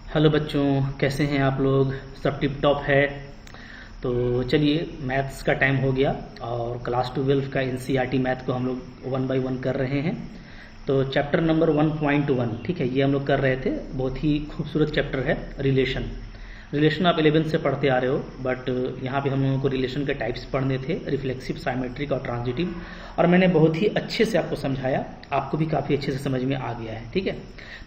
Hello बच्चों, कैसे हैं आप लोग? सब टिप टॉप है। तो चलिए, मैथ्स का टाइम हो गया और क्लास 12 का एनसीईआरटी मैथ को हम लोग 1 बाय 1 कर रहे हैं। तो चैप्टर नंबर 1.1, ठीक है, ये हम लोग कर रहे थे। बहुत ही खूबसूरत चैप्टर है, रिलेशन आप 11th से पढ़ते आ रहे हो, बट यहाँ पे हम लोगों को रिलेशन के टाइप्स पढ़ने थे, रिफ्लेक्सिव, साइमेट्रिक और ट्रांजिटिव। और मैंने बहुत ही अच्छे से आपको समझाया, आपको भी काफ़ी अच्छे से समझ में आ गया है, ठीक है।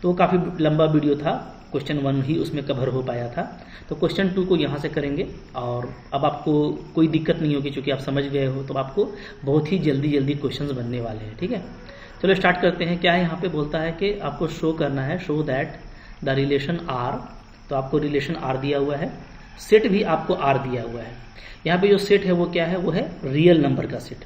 तो वो काफ़ी लंबा वीडियो था, क्वेश्चन 1 ही उसमें कवर हो पाया था। तो क्वेश्चन 2 को यहाँ से करेंगे और अब आपको कोई दिक्कत नहीं होगी, क्योंकि आप समझ गए हो। तो आपको बहुत ही जल्दी क्वेश्चंस बनने वाले हैं, ठीक है। चलो स्टार्ट करते हैं। क्या है यहाँ पे बोलता है कि आपको शो करना है, show that the relation R. तो आपको रिलेशन आर दिया हुआ है, सेट भी आपको आर दिया हुआ है। यहाँ पे जो सेट है वो क्या है? वो है रियल नंबर का सेट।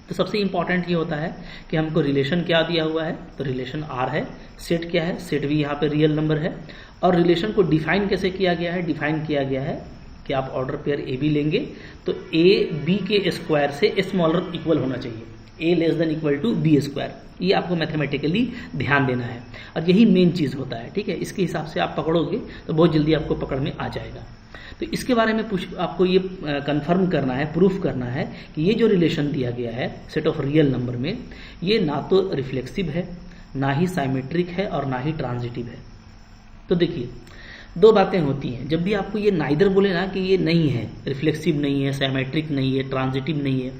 तो सबसे इंपॉर्टेंट ये होता है कि हमको रिलेशन क्या दिया हुआ है, तो रिलेशन आर है। सेट क्या है? सेट भी यहाँ पे रियल नंबर है। और रिलेशन को डिफाइन कैसे किया गया है? डिफाइन किया गया है कि आप ऑर्डर पेयर ए बी लेंगे तो ए बी के स्क्वायर से स्मॉलर इक्वल होना चाहिए, A less than equal to B square. ये आपको मैथमेटिकली ध्यान देना है और यही मेन चीज होता है, ठीक है। इसके हिसाब से आप पकड़ोगे तो बहुत जल्दी आपको पकड़ में आ जाएगा। तो इसके बारे में आपको ये कंफर्म करना है, प्रूफ करना है कि ये जो रिलेशन दिया गया है सेट ऑफ रियल नंबर में, ये ना तो रिफ्लेक्सिव है, ना ही साइमेट्रिक है और ना ही ट्रांजिटिव है। तो देखिए, दो बातें होती हैं जब भी आपको ये नाइदर बोले ना कि ये नहीं है, रिफ्लेक्सिव नहीं है, साइमेट्रिक नहीं है, ट्रांजिटिव नहीं है,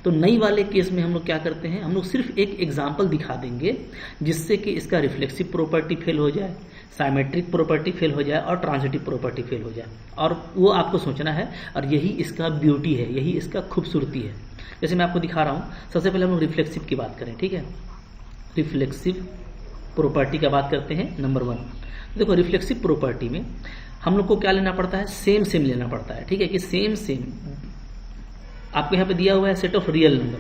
तो नई वाले केस में हम लोग क्या करते हैं, हम लोग सिर्फ एक एग्जांपल दिखा देंगे जिससे कि इसका रिफ्लेक्सिव प्रॉपर्टी फेल हो जाए, साइमेट्रिक प्रॉपर्टी फेल हो जाए और ट्रांजिटिव प्रॉपर्टी फेल हो जाए। और वो आपको सोचना है, और यही इसका ब्यूटी है, यही इसका खूबसूरती है। जैसे मैं आपको दिखा रहा हूँ, सबसे पहले हम लोग रिफ्लेक्सिव की बात करें, ठीक है। रिफ्लेक्सिव प्रॉपर्टी का बात करते हैं, नंबर 1। देखो, रिफ्लेक्सिव प्रॉपर्टी में हम लोग को क्या लेना पड़ता है? सेम लेना पड़ता है, ठीक है। कि सेम आपको यहाँ पे दिया हुआ है सेट ऑफ रियल नंबर।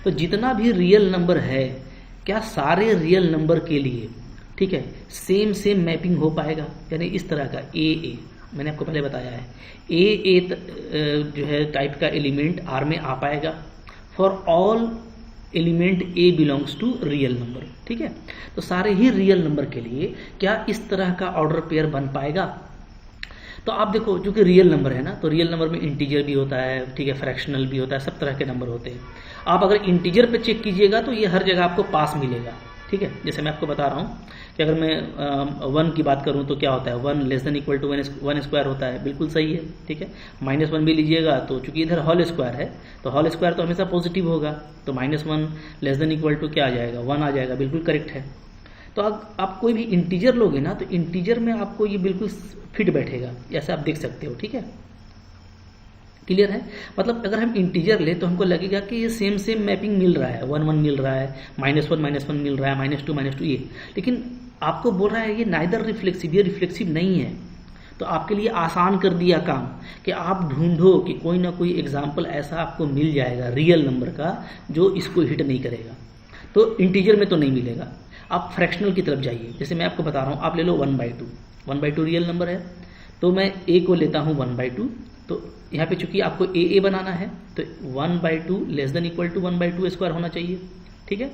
तो जितना भी रियल नंबर है, क्या सारे रियल नंबर के लिए, ठीक है, सेम मैपिंग हो पाएगा? यानी इस तरह का ए मैंने आपको पहले बताया है, ए जो है टाइप का एलिमेंट आर में आ पाएगा for all element A belongs to real number, ठीक है। तो सारे ही रियल नंबर के लिए क्या इस तरह का ऑर्डर पेयर बन पाएगा? तो आप देखो, चूंकि रियल नंबर है ना, तो रियल नंबर में इंटीजर भी होता है, ठीक है, फ्रैक्शनल भी होता है, सब तरह के नंबर होते हैं। आप अगर इंटीजर पे चेक कीजिएगा तो ये हर जगह आपको पास मिलेगा, ठीक है। जैसे मैं आपको बता रहा हूँ कि अगर मैं 1 की बात करूँ तो क्या होता है? 1 less than equal to 1 square होता है, बिल्कुल सही है, ठीक है। -1 भी लीजिएगा तो चूंकि इधर होल स्क्वायर है, तो होल स्क्वायर तो हमेशा पॉजिटिव होगा, तो -1 लेस देन इक्वल टू क्या आ जाएगा? 1 आ जाएगा, बिल्कुल करेक्ट है। तो आप कोई भी इंटीजर लोगे ना, तो इंटीजर में आपको ये बिल्कुल फिट बैठेगा, ऐसा आप देख सकते हो, ठीक है। क्लियर है? मतलब अगर हम इंटीजर ले तो हमको लगेगा कि ये सेम मैपिंग मिल रहा है, 1 1 मिल रहा है, -1 मिल रहा है, -2 ये। लेकिन आपको बोल रहा है ये नाइदर रिफ्लेक्सिव, ये रिफ्लेक्सिव नहीं है। तो आपके लिए आसान कर दिया काम कि आप ढूंढो कि कोई ना कोई एग्जाम्पल ऐसा आपको मिल जाएगा रियल नंबर का जो इसको हिट नहीं करेगा। तो इंटीजर में तो नहीं मिलेगा, आप फ्रैक्शनल की तरफ जाइए। जैसे मैं आपको बता रहा हूँ, आप ले लो 1/2 रियल नंबर है, तो मैं ए को लेता हूँ 1/2। तो यहाँ पे चूंकि आपको ए बनाना है तो 1/2 less than equal to 1/2 square होना चाहिए, ठीक है।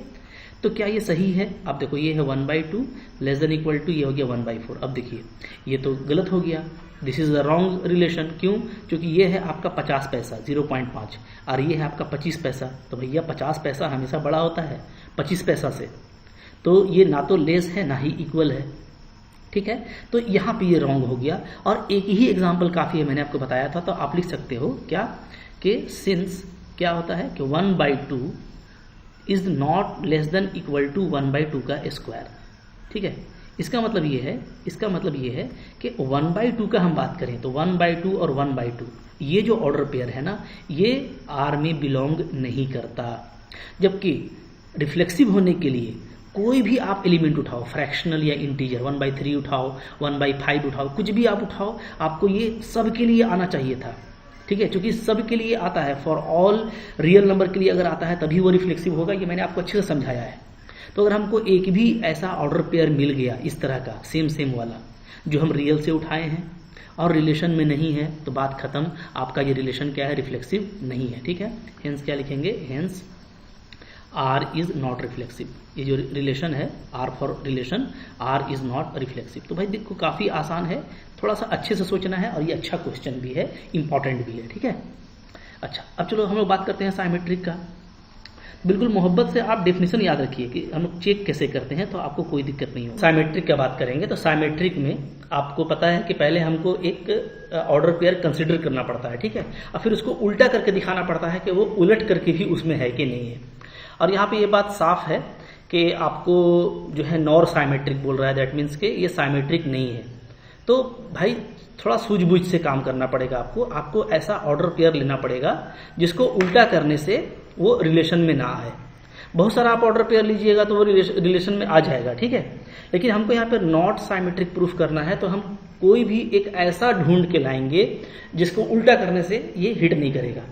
तो क्या ये सही है? आप देखो, ये है 1/2 लेस देन इक्वल टू, ये हो गया 1/4। अब देखिए, ये तो गलत हो गया, this is the wrong relation. क्यों? क्योंकि ये है आपका 50 पैसा 0.5 और ये है आपका 25 पैसा। तो भैया 50 पैसा हमेशा बड़ा होता है 25 पैसा से, तो ये ना तो लेस है ना ही इक्वल है, ठीक है। तो यहाँ पे ये रॉन्ग हो गया। और एक ही एग्जाम्पल काफी है, मैंने आपको बताया था। तो आप लिख सकते हो क्या कि सिंस क्या होता है कि 1/2 is not less than equal to 1/2 का स्क्वायर, ठीक है। इसका मतलब ये है कि 1/2 का हम बात करें तो 1/2 और 1/2 ये जो ऑर्डर पेयर है ना, ये आर में बिलोंग नहीं करता। जबकि रिफ्लेक्सिव होने के लिए कोई भी आप एलिमेंट उठाओ, फ्रैक्शनल या इंटीजर, 1/3 उठाओ, 1/5 उठाओ, कुछ भी आप उठाओ, आपको ये सब के लिए आना चाहिए था, ठीक है। क्योंकि सब के लिए आता है, फॉर ऑल रियल नंबर के लिए अगर आता है तभी वो रिफ्लेक्सिव होगा। ये मैंने आपको अच्छे से समझाया है। तो अगर हमको एक भी ऐसा ऑर्डर पेयर मिल गया इस तरह का सेम वाला जो हम रियल से उठाए हैं और रिलेशन में नहीं है, तो बात खत्म, आपका ये रिलेशन क्या है? रिफ्लेक्सिव नहीं है, ठीक है। हेंस क्या लिखेंगे? Hence R is not reflexive. ये जो रिलेशन है R for relation R is not reflexive. तो भाई देखो काफी आसान है, थोड़ा सा अच्छे से सोचना है और ये अच्छा क्वेश्चन भी है, इंपॉर्टेंट भी है, ठीक है। अच्छा अब चलो हम लोग बात करते हैं साइमेट्रिक का। बिल्कुल मोहब्बत से आप डेफिनेशन याद रखिए कि हम लोग चेक कैसे करते हैं, तो आपको कोई दिक्कत नहीं होगी। साइमेट्रिक का बात करेंगे तो साइमेट्रिक में आपको पता है कि पहले हमको एक ऑर्डर पेयर कंसिडर करना पड़ता है, ठीक है, और फिर उसको उल्टा करके दिखाना पड़ता है कि वो उलट करके भी उसमें है कि नहीं है। और यहाँ पे ये बात साफ है कि आपको जो है नॉर साइमेट्रिक बोल रहा है, दैट मीन्स के ये साइमेट्रिक नहीं है। तो भाई थोड़ा सूझबूझ से काम करना पड़ेगा आपको ऐसा ऑर्डर पेयर लेना पड़ेगा जिसको उल्टा करने से वो रिलेशन में ना आए। बहुत सारा आप ऑर्डर पेयर लीजिएगा तो वो रिलेशन में आ जाएगा, ठीक है, लेकिन हमको यहाँ पे नॉट साइमेट्रिक प्रूफ करना है, तो हम कोई भी एक ऐसा ढूंढ के लाएंगे जिसको उल्टा करने से ये हिट नहीं करेगा।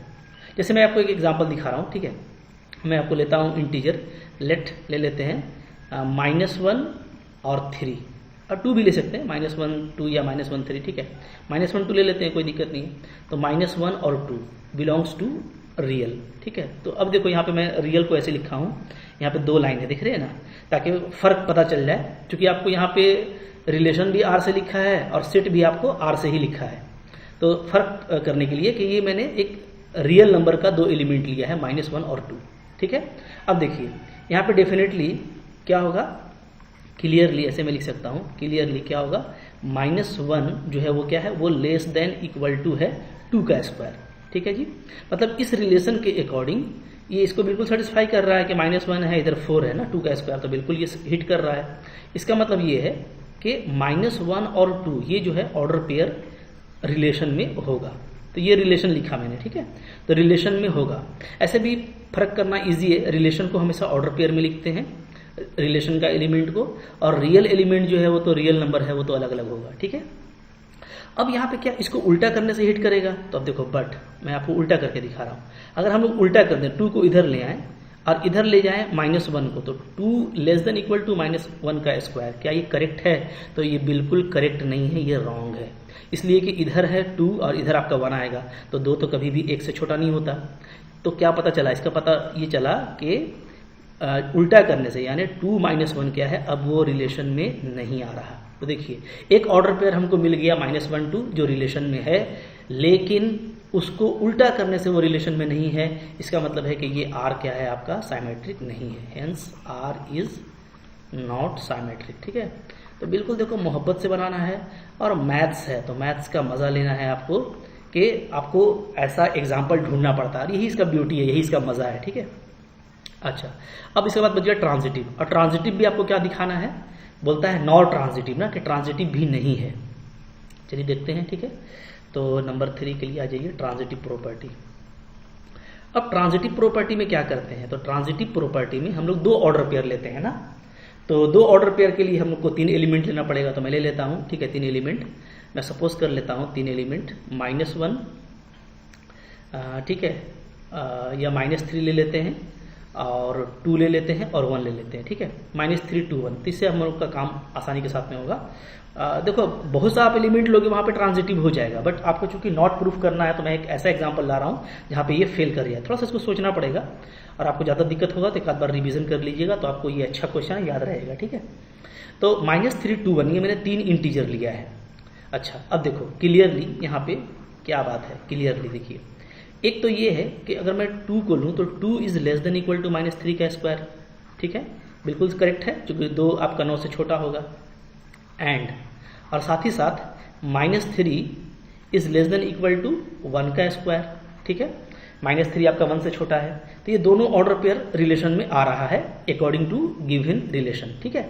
जैसे मैं आपको एक एग्जाम्पल दिखा रहा हूँ, ठीक है, मैं आपको लेता हूँ इंटीजर, ले लेते हैं -1 और 3 और 2 भी ले सकते हैं, -1 2 या -1 3, ठीक है, -1 2 ले लेते हैं, कोई दिक्कत नहीं है। तो -1 और 2 बिलोंग्स टू रियल, ठीक है। तो अब देखो यहाँ पे मैं रियल को ऐसे लिखा हूँ, यहाँ पे 2 लाइन है, दिख रहे हैं ना, ताकि फर्क पता चल जाए, क्योंकि आपको यहाँ पे रिलेशन भी आर से लिखा है और सेट भी आपको आर से ही लिखा है। तो फर्क करने के लिए कि ये मैंने एक रियल नंबर का 2 एलिमेंट लिया है, -1 और 2, ठीक है। अब देखिए यहाँ पे डेफिनेटली क्या होगा, क्लियरली ऐसे मैं लिख सकता हूँ, क्लियरली क्या होगा, -1 जो है वो क्या है, वो लेस देन इक्वल टू है 2 का स्क्वायर, ठीक है जी। मतलब इस रिलेशन के अकॉर्डिंग ये इसको बिल्कुल सेटिस्फाई कर रहा है कि -1 है, इधर 4 है ना, 2 का स्क्वायर, तो बिल्कुल ये हिट कर रहा है। इसका मतलब ये है कि -1 और 2 ये जो है ऑर्डर पेयर रिलेशन में होगा। तो ये रिलेशन लिखा मैंने, ठीक है, तो रिलेशन में होगा। ऐसे भी फर्क करना इजी है, रिलेशन को हमेशा ऑर्डर पेयर में लिखते हैं, रिलेशन का एलिमेंट को, और रियल एलिमेंट जो है वो तो रियल नंबर है, वो तो अलग अलग होगा, ठीक है। अब यहाँ पे क्या इसको उल्टा करने से हिट करेगा, तो अब देखो बट मैं आपको उल्टा करके दिखा रहा हूँ। अगर हम लोग उल्टा कर दें, 2 को इधर ले आए और इधर ले जाएं -1 को, तो 2 लेस देन इक्वल टू -1 का स्क्वायर, क्या ये करेक्ट है? तो ये बिल्कुल करेक्ट नहीं है, ये रॉन्ग है। इसलिए कि इधर है 2 और इधर आपका 1 आएगा, तो 2 तो कभी भी 1 से छोटा नहीं होता। तो क्या पता चला, इसका पता ये चला कि उल्टा करने से, यानी 2 - 1 क्या है, अब वो रिलेशन में नहीं आ रहा। तो देखिए एक ऑर्डर पेयर हमको मिल गया -1 2 जो रिलेशन में है, लेकिन उसको उल्टा करने से वो रिलेशन में नहीं है। इसका मतलब है कि ये R क्या है, आपका साइमेट्रिक नहीं है, hence R is not symmetric, ठीक है। तो बिल्कुल देखो मोहब्बत से बनाना है, और मैथ्स है तो मैथ्स का मजा लेना है आपको, कि आपको ऐसा एग्जाम्पल ढूंढना पड़ता है, यही इसका ब्यूटी है, यही इसका मजा है, ठीक है। अच्छा अब इसके बाद बच गया ट्रांजिटिव, और ट्रांजिटिव भी आपको क्या दिखाना है, बोलता है नॉट ट्रांजिटिव ना, कि ट्रांजिटिव भी नहीं है। चलिए देखते हैं, ठीक है। तो नंबर 3 के लिए आ जाइए, ट्रांजिटिव प्रॉपर्टी। अब ट्रांजिटिव प्रॉपर्टी में क्या करते हैं, तो ट्रांजिटिव प्रॉपर्टी में हम लोग 2 ऑर्डर पेयर लेते हैं ना। तो 2 ऑर्डर पेयर के लिए हम लोग को 3 एलिमेंट लेना पड़ेगा, तो मैं ले लेता हूं, ठीक है, 3 एलिमेंट मैं सपोज कर लेता हूं, 3 एलिमेंट -1, ठीक है, या -3 ले लेते हैं, और 2 ले लेते हैं, और 1 ले लेते हैं, ठीक है, -3 2 1। तो इससे हम लोग का काम आसानी के साथ में होगा। देखो बहुत सा आप एलिमेंट लोगे वहां पे ट्रांजिटिव हो जाएगा, बट आपको चूंकि नॉट प्रूफ करना है, तो मैं एक ऐसा एग्जांपल ला रहा हूं जहां पे ये फेल कर रहा है। थोड़ा सा इसको सोचना पड़ेगा, और आपको ज्यादा दिक्कत होगा तो एक आध बार रिवीजन कर लीजिएगा, तो आपको ये अच्छा क्वेश्चन याद रहेगा, ठीक है। तो -3 2 1 ये मैंने 3 इंटीजर लिया है। अच्छा अब देखो क्लियरली यहाँ पे क्या बात है, क्लियरली देखिए, एक तो ये है कि अगर मैं 2 को लूँ तो 2 is less than equal to -3 का स्क्वायर, ठीक है, बिल्कुल करेक्ट है, क्योंकि 2 आपका 9 से छोटा होगा। एंड और साथ ही साथ -3 is less than equal to 1 का स्क्वायर, ठीक है, -3 आपका 1 से छोटा है। तो ये दोनों ऑर्डर पेयर रिलेशन में आ रहा है अकॉर्डिंग टू गिवन रिलेशन, ठीक है।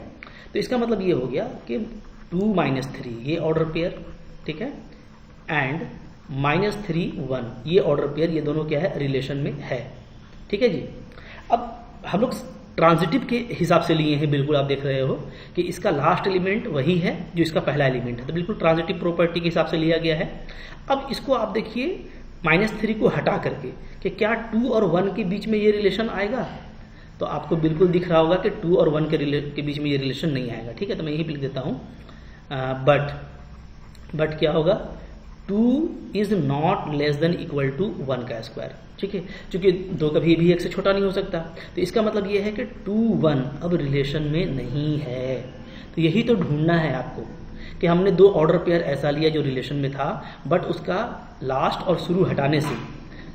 तो इसका मतलब ये हो गया कि 2 - 3 ये ऑर्डर पेयर, ठीक है, एंड -3 1 ये ऑर्डर पेयर, ये दोनों क्या है, रिलेशन में है, ठीक है जी। अब हम लोग ट्रांजिटिव के हिसाब से लिए हैं, बिल्कुल आप देख रहे हो कि इसका लास्ट एलिमेंट वही है जो इसका पहला एलिमेंट है, तो बिल्कुल ट्रांजिटिव प्रॉपर्टी के हिसाब से लिया गया है। अब इसको आप देखिए -3 को हटा करके कि क्या 2 और 1 के बीच में ये रिलेशन आएगा, तो आपको बिल्कुल दिख रहा होगा कि 2 और 1 के बीच में ये रिलेशन नहीं आएगा, ठीक है। तो मैं यही लिख देता हूं, बट क्या होगा, 2 is not less than equal to 1 का स्क्वायर, ठीक है, क्योंकि 2 कभी भी 1 से छोटा नहीं हो सकता। तो इसका मतलब ये है कि 2 1 अब रिलेशन में नहीं है। तो यही तो ढूंढना है आपको कि हमने 2 ऑर्डर पेयर ऐसा लिया जो रिलेशन में था, बट उसका लास्ट और शुरू हटाने से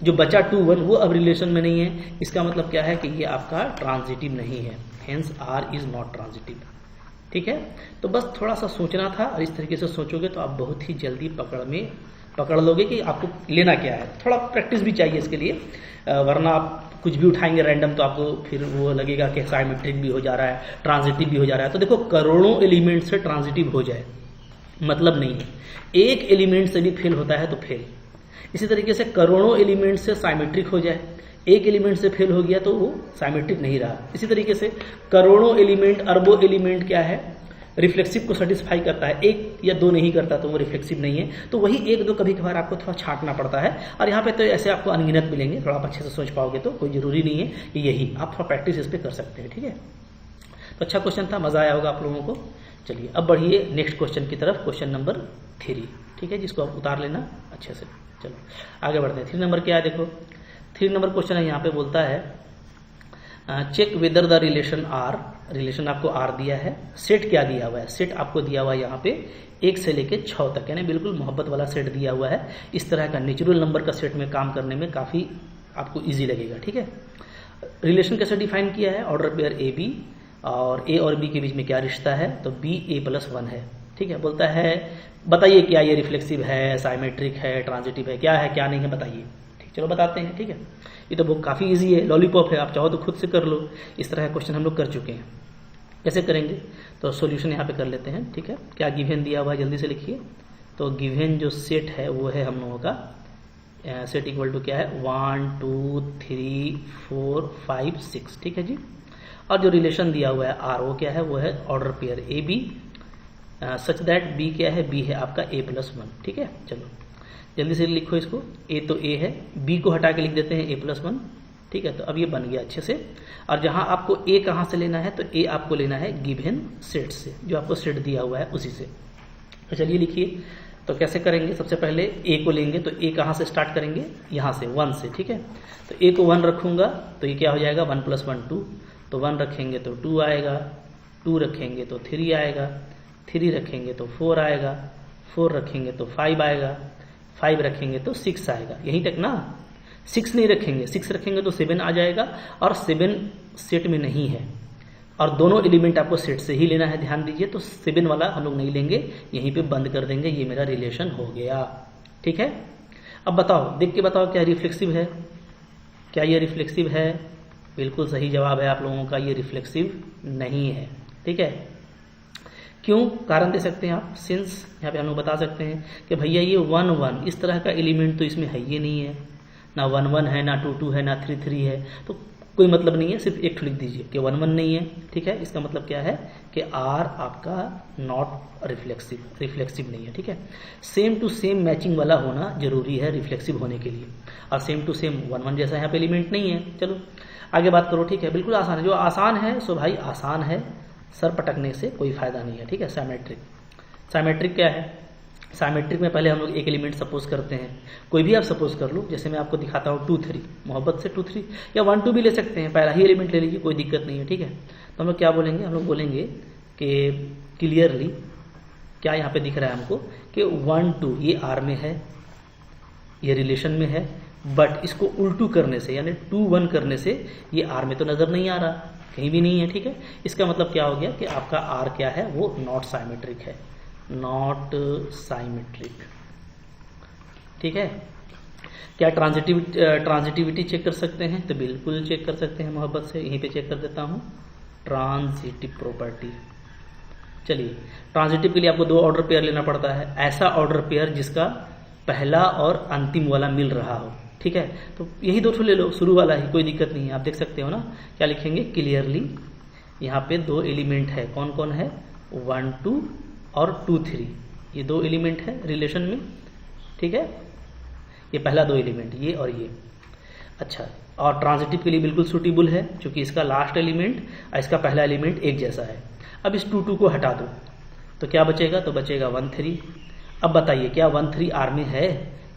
जो बचा 2 1 वो अब रिलेशन में नहीं है। इसका मतलब क्या है कि ये आपका ट्रांजिटिव नहीं है, hence R is not transitive, ठीक है। तो बस थोड़ा सा सोचना था, और इस तरीके से सोचोगे तो आप बहुत ही जल्दी पकड़ लोगे कि आपको लेना क्या है। थोड़ा प्रैक्टिस भी चाहिए इसके लिए, वरना आप कुछ भी उठाएंगे रैंडम तो आपको फिर वो लगेगा कि साइमेट्रिक भी हो जा रहा है, ट्रांजिटिव भी हो जा रहा है। तो देखो, करोड़ों एलिमेंट से ट्रांजिटिव हो जाए मतलब नहीं है, एक एलिमेंट से भी फेल होता है तो फेल। इसी तरीके से करोड़ों एलिमेंट से साइमेट्रिक हो जाए, एक एलिमेंट से फेल हो गया तो वो साइमेट्रिक नहीं रहा। इसी तरीके से करोड़ों एलिमेंट, अरबों एलिमेंट क्या है, रिफ्लेक्सिव को सेटिस्फाई करता है, 1 या 2 नहीं करता तो वो रिफ्लेक्सिव नहीं है। तो वही 1 2 कभी कभार आपको थोड़ा छांटना पड़ता है, और यहाँ पे तो ऐसे आपको अनगिनत मिलेंगे। थोड़ा आप अच्छे से सोच पाओगे तो कोई जरूरी नहीं है कि यही, आप थोड़ा प्रैक्टिस इस पर कर सकते हैं, ठीक है। तो अच्छा क्वेश्चन था, मजा आया होगा आप लोगों को। चलिए अब बढ़िए नेक्स्ट क्वेश्चन की तरफ, क्वेश्चन नंबर 3, ठीक है, जिसको आप उतार लेना अच्छे से। चलो आगे बढ़ते हैं। 3 नंबर क्या है, देखो 3 नंबर क्वेश्चन है, यहाँ पे बोलता है check whether the relation R, relation आपको आर दिया है, सेट क्या दिया हुआ है, सेट आपको दिया हुआ है यहाँ पे 1 से लेके 6 तक, यानी बिल्कुल मोहब्बत वाला सेट दिया हुआ है। इस तरह का नेचुरल नंबर का सेट में काम करने में काफी आपको इजी लगेगा, ठीक है। रिलेशन कैसे डिफाइन किया है, ऑर्डर पेयर ए बी, और ए और बी के बीच में क्या रिश्ता है, तो बी a+1 है, ठीक है। बोलता है बताइए क्या ये रिफ्लेक्सिव है, साइमेट्रिक है, ट्रांजिटिव है, क्या है क्या नहीं है बताइए। ठीक, चलो बताते हैं, ठीक है। ये तो बहुत काफी इजी है, लॉलीपॉप है, आप चाहो तो खुद से कर लो। इस तरह का क्वेश्चन हम लोग कर चुके हैं। कैसे करेंगे, तो सॉल्यूशन यहाँ पे कर लेते हैं, ठीक है। क्या गिवन दिया हुआ है जल्दी से लिखिए। तो गिवन जो सेट है वो है हम लोगों का सेट इक्वल टू क्या है, 1 2 3 4 5 6, ठीक है जी। और जो रिलेशन दिया हुआ है आर वो क्या है, वो है order pair A B such that b क्या है, बी है आपका a+1, ठीक है। चलो जल्दी से लिखो इसको, ए तो ए है, बी को हटा के लिख देते हैं a+1, ठीक है। तो अब ये बन गया अच्छे से। और जहां आपको ए कहां से लेना है, तो ए आपको लेना है गिवन सेट से, जो आपको सेट दिया हुआ है उसी से। तो चलिए लिखिए, तो कैसे करेंगे, सबसे पहले ए को लेंगे, तो ए कहां से स्टार्ट करेंगे, यहां से 1 से, ठीक है। तो ए को 1 रखूंगा तो ये क्या हो जाएगा, 1 + 1 2, तो 1 रखेंगे तो 2 आएगा, 2 रखेंगे तो 3 आएगा, 3 रखेंगे तो 4 आएगा, 4 रखेंगे तो 5 आएगा, 5 रखेंगे तो 6 आएगा, यहीं तक ना। 6 नहीं रखेंगे, 6 रखेंगे तो 7 आ जाएगा, और 7 सेट में नहीं है, और दोनों एलिमेंट आपको सेट से ही लेना है, ध्यान दीजिए। तो 7 वाला हम लोग नहीं लेंगे, यहीं पे बंद कर देंगे, ये मेरा रिलेशन हो गया, ठीक है। अब बताओ, देख के बताओ क्या रिफ्लेक्सिव है, क्या ये रिफ्लेक्सिव है, बिल्कुल सही जवाब है आप लोगों का, ये रिफ्लेक्सिव नहीं है, ठीक है। क्यों, कारण दे सकते हैं आप, सिंस यहाँ पे हम लोग बता सकते हैं कि भैया ये 1 1 इस तरह का एलिमेंट तो इसमें है ही नहीं है, ना 1 1 है, ना 2 2 है, ना 3 3 है, तो कोई मतलब नहीं है, सिर्फ एक लिख दीजिए कि 1 1 नहीं है, ठीक है। इसका मतलब क्या है कि आर आपका नॉट रिफ्लेक्सिव, रिफ्लेक्सिव नहीं है, ठीक है। सेम टू सेम मैचिंग वाला होना जरूरी है रिफ्लेक्सिव होने के लिए, और सेम टू सेम 1 1 जैसा यहाँ पे एलिमेंट नहीं है। चलो आगे बात करो, ठीक है, बिल्कुल आसान है, जो आसान है सो भाई आसान है, सर पटकने से कोई फायदा नहीं है, ठीक है। साइमेट्रिक, साइमेट्रिक क्या है, साइमेट्रिक में पहले हम लोग एक एलिमेंट सपोज करते हैं, कोई भी आप सपोज कर लो, जैसे मैं आपको दिखाता हूँ 2 3, मोहब्बत से 2 3 या 1 2 भी ले सकते हैं, पहला ही एलिमेंट ले लीजिए, कोई दिक्कत नहीं है, ठीक है। तो हम लोग क्या बोलेंगे, हम लोग बोलेंगे कि क्लियरली क्या यहाँ पे दिख रहा है हमको कि 1 2 ये आर में है, ये रिलेशन में है, बट इसको उल्टू करने से यानी 2 1 करने से ये आर में तो नजर नहीं आ रहा, कहीं भी नहीं है, ठीक है। इसका मतलब क्या हो गया कि आपका आर क्या है, वो नॉट साइमेट्रिक है, नॉट साइमेट्रिक, ठीक है। क्या ट्रांजिटिविटी चेक कर सकते हैं, तो बिल्कुल चेक कर सकते हैं, मोहब्बत से यहीं पे चेक कर देता हूं, ट्रांजिटिव प्रॉपर्टी। चलिए, ट्रांजिटिव के लिए आपको 2 ऑर्डर पेयर लेना पड़ता है, ऐसा ऑर्डर पेयर जिसका पहला और अंतिम वाला मिल रहा हो, ठीक है। तो यही 2 ले लो, शुरू वाला ही, कोई दिक्कत नहीं है, आप देख सकते हो ना। क्या लिखेंगे, क्लियरली यहाँ पे 2 एलिमेंट है, कौन कौन है, 1 2 और 2 3, ये 2 एलिमेंट है रिलेशन में, ठीक है। ये पहला 2 एलिमेंट, ये और ये, अच्छा। और ट्रांजिटिव के लिए बिल्कुल सूटेबल है, क्योंकि इसका लास्ट एलिमेंट और इसका पहला एलिमेंट एक जैसा है। अब इस 2 2 को हटा दो तो क्या बचेगा, तो बचेगा 1 3, अब बताइए क्या 1 3 R में है?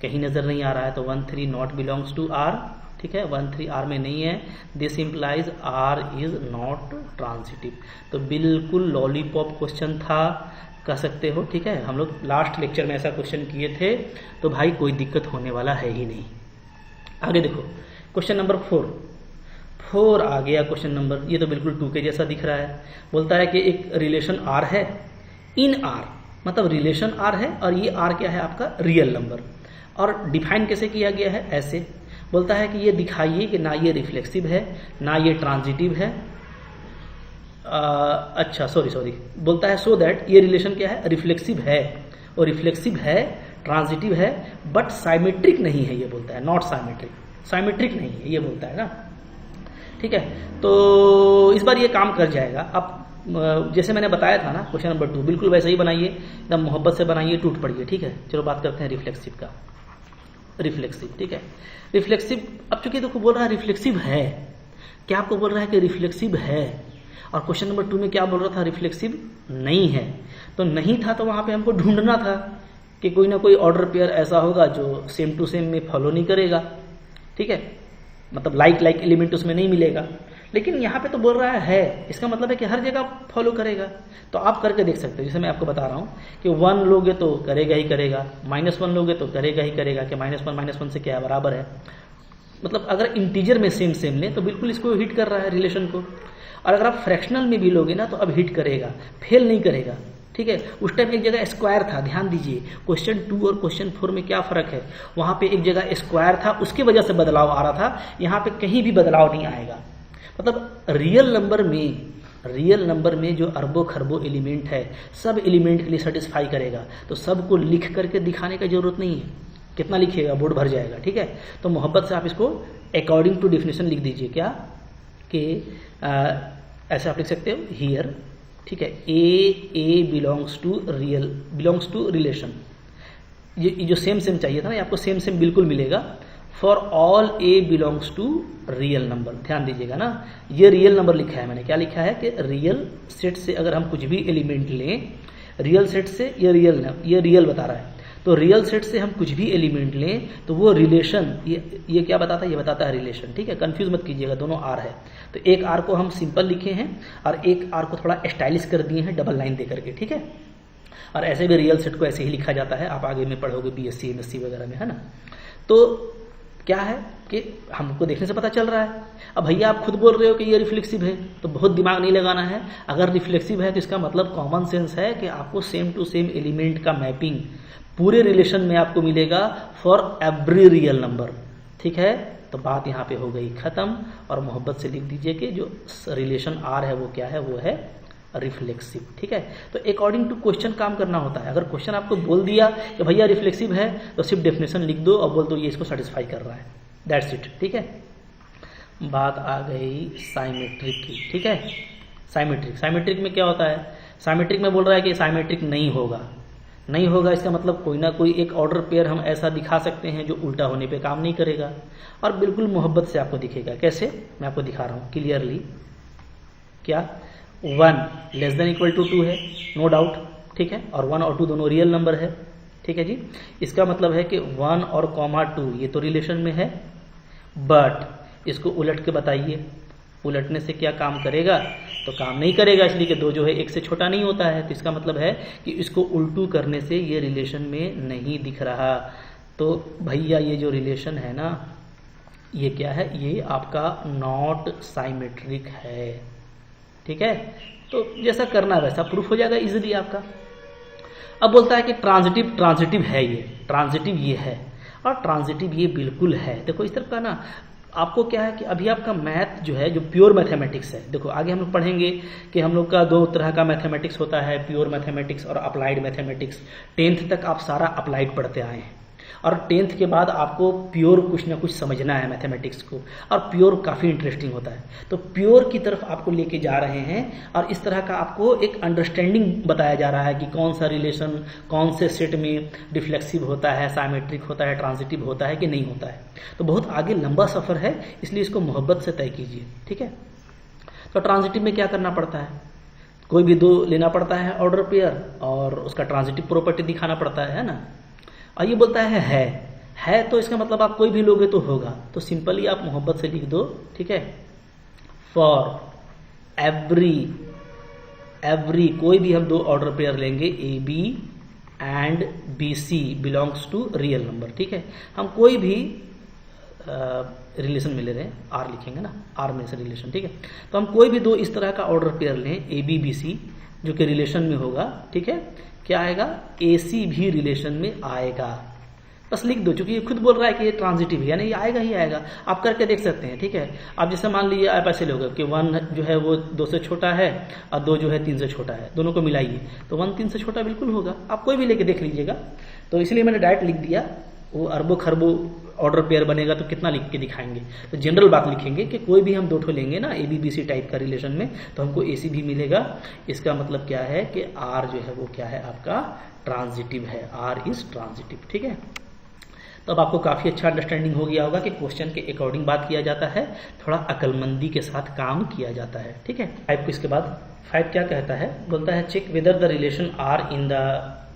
कहीं नजर नहीं आ रहा है, तो 1 3 नॉट बिलोंग्स टू R। ठीक है, 1 3 R में नहीं है, this implies R is not transitive. तो बिल्कुल लॉलीपॉप क्वेश्चन था, कह सकते हो। ठीक है, हम लोग लास्ट लेक्चर में ऐसा क्वेश्चन किए थे, तो भाई कोई दिक्कत होने वाला है ही नहीं। आगे देखो क्वेश्चन नंबर 4 आ गया। क्वेश्चन नंबर, ये तो बिल्कुल 2 के जैसा दिख रहा है। बोलता है कि एक रिलेशन R है इन R, मतलब रिलेशन R है और ये R क्या है आपका रियल नंबर। और डिफाइन कैसे किया गया है? ऐसे बोलता है कि ये दिखाइए कि ना ये रिफ्लेक्सिव है ना ये ट्रांजिटिव है। अच्छा सॉरी बोलता है सो दैट ये रिलेशन क्या है? रिफ्लेक्सिव है, और रिफ्लेक्सिव है, ट्रांजिटिव है, बट साइमेट्रिक नहीं है। ये बोलता है नॉट साइमेट्रिक नहीं है, ये बोलता है ना। ठीक है, तो इस बार ये काम कर जाएगा। अब जैसे मैंने बताया था ना क्वेश्चन नंबर 2, बिल्कुल वैसे ही बनाइए, एकदम मोहब्बत से बनाइए, टूट पड़िए। ठीक है, चलो बात करते हैं रिफ्लेक्सिव का। रिफ्लेक्सिव, ठीक है, रिफ्लेक्सिव अब चूंकि देखो बोल रहा है रिफ्लेक्सिव है, क्या आपको बोल रहा है कि रिफ्लेक्सिव है, और क्वेश्चन नंबर 2 में क्या बोल रहा था? रिफ्लेक्सिव नहीं है। तो नहीं था तो वहां पे हमको ढूंढना था कि कोई ना कोई ऑर्डर पेयर ऐसा होगा जो सेम टू सेम में फॉलो नहीं करेगा। ठीक है, मतलब लाइक एलिमेंट उसमें नहीं मिलेगा, लेकिन यहाँ पे तो बोल रहा है, इसका मतलब है कि हर जगह फॉलो करेगा। तो आप करके देख सकते हो, जैसे मैं आपको बता रहा हूँ कि 1 लोगे तो करेगा ही करेगा, -1 लोगे तो करेगा ही करेगा, कि -1 से क्या बराबर है। मतलब अगर इंटीजर में सेम ले तो बिल्कुल इसको हिट कर रहा है रिलेशन को, और अगर आप फ्रैक्शनल में भी लोगे ना तो अब हिट करेगा, फेल नहीं करेगा। ठीक है, उस टाइम एक जगह स्क्वायर था, ध्यान दीजिए क्वेश्चन 2 और क्वेश्चन 4 में क्या फर्क है। वहां पे एक जगह स्क्वायर था, उसकी वजह से बदलाव आ रहा था, यहाँ पे कहीं भी बदलाव नहीं आएगा। मतलब रियल नंबर में जो अरबों खरबों एलिमेंट है, सब एलिमेंट के लिए सेटिस्फाई करेगा, तो सबको लिख करके दिखाने की जरूरत नहीं है। कितना लिखिएगा, बोर्ड भर जाएगा। ठीक है, तो मोहब्बत से आप इसको अकॉर्डिंग टू डेफिनेशन लिख दीजिए, क्या कि ऐसे आप लिख सकते हो हियर। ठीक है, ए बिलोंग्स टू रिलेशन, ये जो सेम चाहिए था ना, आपको सेम बिल्कुल मिलेगा। For all a belongs to real number, ध्यान दीजिएगा ना, ये रियल नंबर लिखा है मैंने। क्या लिखा है कि रियल सेट से अगर हम कुछ भी एलिमेंट लें, रियल सेट से ये रियल बता रहा है, तो रियल सेट से हम कुछ भी एलिमेंट लें तो वो रिलेशन, ये क्या बताता है? ये बताता है रिलेशन। ठीक है, कंफ्यूज मत कीजिएगा, दोनों आर है। तो एक आर को हम सिंपल लिखे हैं और एक आर को थोड़ा स्टाइलिश कर दिए हैं डबल लाइन दे करके। ठीक है, और ऐसे भी रियल सेट को ऐसे ही लिखा जाता है, आप आगे में पढ़ोगे BSc MSc वगैरह में, है ना। तो क्या है कि हमको देखने से पता चल रहा है। अब भैया आप खुद बोल रहे हो कि ये रिफ्लेक्सिव है, तो बहुत दिमाग नहीं लगाना है। अगर रिफ्लेक्सिव है तो इसका मतलब कॉमन सेंस है कि आपको सेम टू सेम एलिमेंट का मैपिंग पूरे रिलेशन में आपको मिलेगा फॉर एवरी रियल नंबर। ठीक है, तो बात यहाँ पे हो गई खत्म, और मोहब्बत से लिख दीजिए कि जो रिलेशन R है वो क्या है? वो है रिफ्लेक्सिव। ठीक है, तो अकॉर्डिंग टू क्वेश्चन काम करना होता है। अगर क्वेश्चन आपको बोल दिया कि भैया रिफ्लेक्सिव है, तो सिर्फ डेफिनेशन लिख दो और बोल दो ये इसको सेटिस्फाई कर रहा है, दैट्स इट। ठीक है, बात आ गई साइमेट्रिक की। ठीक है, साइमेट्रिक में क्या होता है? साइमेट्रिक में बोल रहा है कि साइमेट्रिक नहीं होगा, इसका मतलब कोई ना कोई एक ऑर्डर पेयर हम ऐसा दिखा सकते हैं जो उल्टा होने पे काम नहीं करेगा, और बिल्कुल मोहब्बत से आपको दिखेगा। कैसे? मैं आपको दिखा रहा हूं क्लियरली। क्या 1 लेस देन इक्वल टू 2 है, नो डाउट। ठीक है, और 1 और 2 दोनों रियल नंबर है। ठीक है जी, इसका मतलब है कि 1 और 2 ये तो रिलेशन में है, बट इसको उलट के बताइए, उलटने से क्या काम करेगा? तो काम नहीं करेगा, इसलिए कि 2 जो है 1 से छोटा नहीं होता है। तो इसका मतलब है कि इसको उल्टू करने से ये रिलेशन में नहीं दिख रहा। तो भैया ये जो रिलेशन है ना, ये क्या है? ये आपका नॉट साइमेट्रिक है। ठीक है, तो जैसा करना वैसा प्रूफ हो जाएगा इजीली आपका। अब बोलता है कि ट्रांजिटिव है, ये ट्रांजिटिव ये है, और ट्रांजिटिव ये बिल्कुल है। देखो इस तरह का ना, आपको क्या है कि अभी आपका मैथ जो है, जो प्योर मैथमेटिक्स है, देखो आगे हम लोग पढ़ेंगे कि हम लोग का 2 तरह का मैथमेटिक्स होता है, प्योर मैथमेटिक्स और अप्लाइड मैथमेटिक्स। 10th तक आप सारा अप्लाइड पढ़ते आए हैं, और 10th के बाद आपको प्योर कुछ ना कुछ समझना है मैथमेटिक्स को, और प्योर काफ़ी इंटरेस्टिंग होता है। तो प्योर की तरफ आपको लेके जा रहे हैं, और इस तरह का आपको एक अंडरस्टैंडिंग बताया जा रहा है कि कौन सा रिलेशन कौन से सेट में रिफ्लेक्सिव होता है, साइमेट्रिक होता है, ट्रांजिटिव होता है कि नहीं होता है। तो बहुत आगे लंबा सफ़र है, इसलिए इसको मोहब्बत से तय कीजिए। ठीक है, तो ट्रांजिटिव में क्या करना पड़ता है? कोई भी दो लेना पड़ता है ऑर्डर पेयर और उसका ट्रांजिटिव प्रॉपर्टी दिखाना पड़ता है ना। और ये बोलता है तो इसका मतलब आप कोई भी लोगे तो होगा, तो सिंपली आप मोहब्बत से लिख दो, ठीक है, फॉर एवरी कोई भी हम दो ऑर्डर पेयर लेंगे A B and B C belongs to real number, ठीक है। हम कोई भी रिलेशन में ले रहे हैं, आर लिखेंगे ना, आर में से रिलेशन, ठीक है। तो हम कोई भी दो इस तरह का ऑर्डर पेयर लें ए बी बी सी जो कि रिलेशन में होगा, ठीक है, क्या आएगा, ए सी भी रिलेशन में आएगा। बस लिख दो, क्योंकि ये खुद बोल रहा है कि ये ट्रांजिटिव है, यानी ये आएगा ही आएगा। आप करके देख सकते हैं, ठीक है। आप जैसे मान लीजिए आप ऐसे लोगे कि 1 जो है वो 2 से छोटा है और 2 जो है 3 से छोटा है, दोनों को मिलाइए तो 1 3 से छोटा बिल्कुल होगा। आप कोई भी लेके देख लीजिएगा। तो इसलिए मैंने डायरेक्ट लिख दिया, वो अरबों खरबों ऑर्डर पेयर बनेगा तो कितना लिख के दिखाएंगे। तो जनरल बात लिखेंगे कि कोई भी हम दो ठो लेंगे ना A B B C type का रिलेशन में, तो हमको ए सी भी मिलेगा। इसका मतलब क्या है कि आर जो है वो क्या है, आपका ट्रांजिटिव है, आर इज ट्रांजिटिव, ठीक है। तो अब आपको काफी अच्छा अंडरस्टैंडिंग हो गया होगा कि क्वेश्चन के अकॉर्डिंग बात किया जाता है, थोड़ा अकलमंदी के साथ काम किया जाता है, ठीक है। 5 को इसके बाद 5 क्या कहता है, बोलता है check whether the relation R in the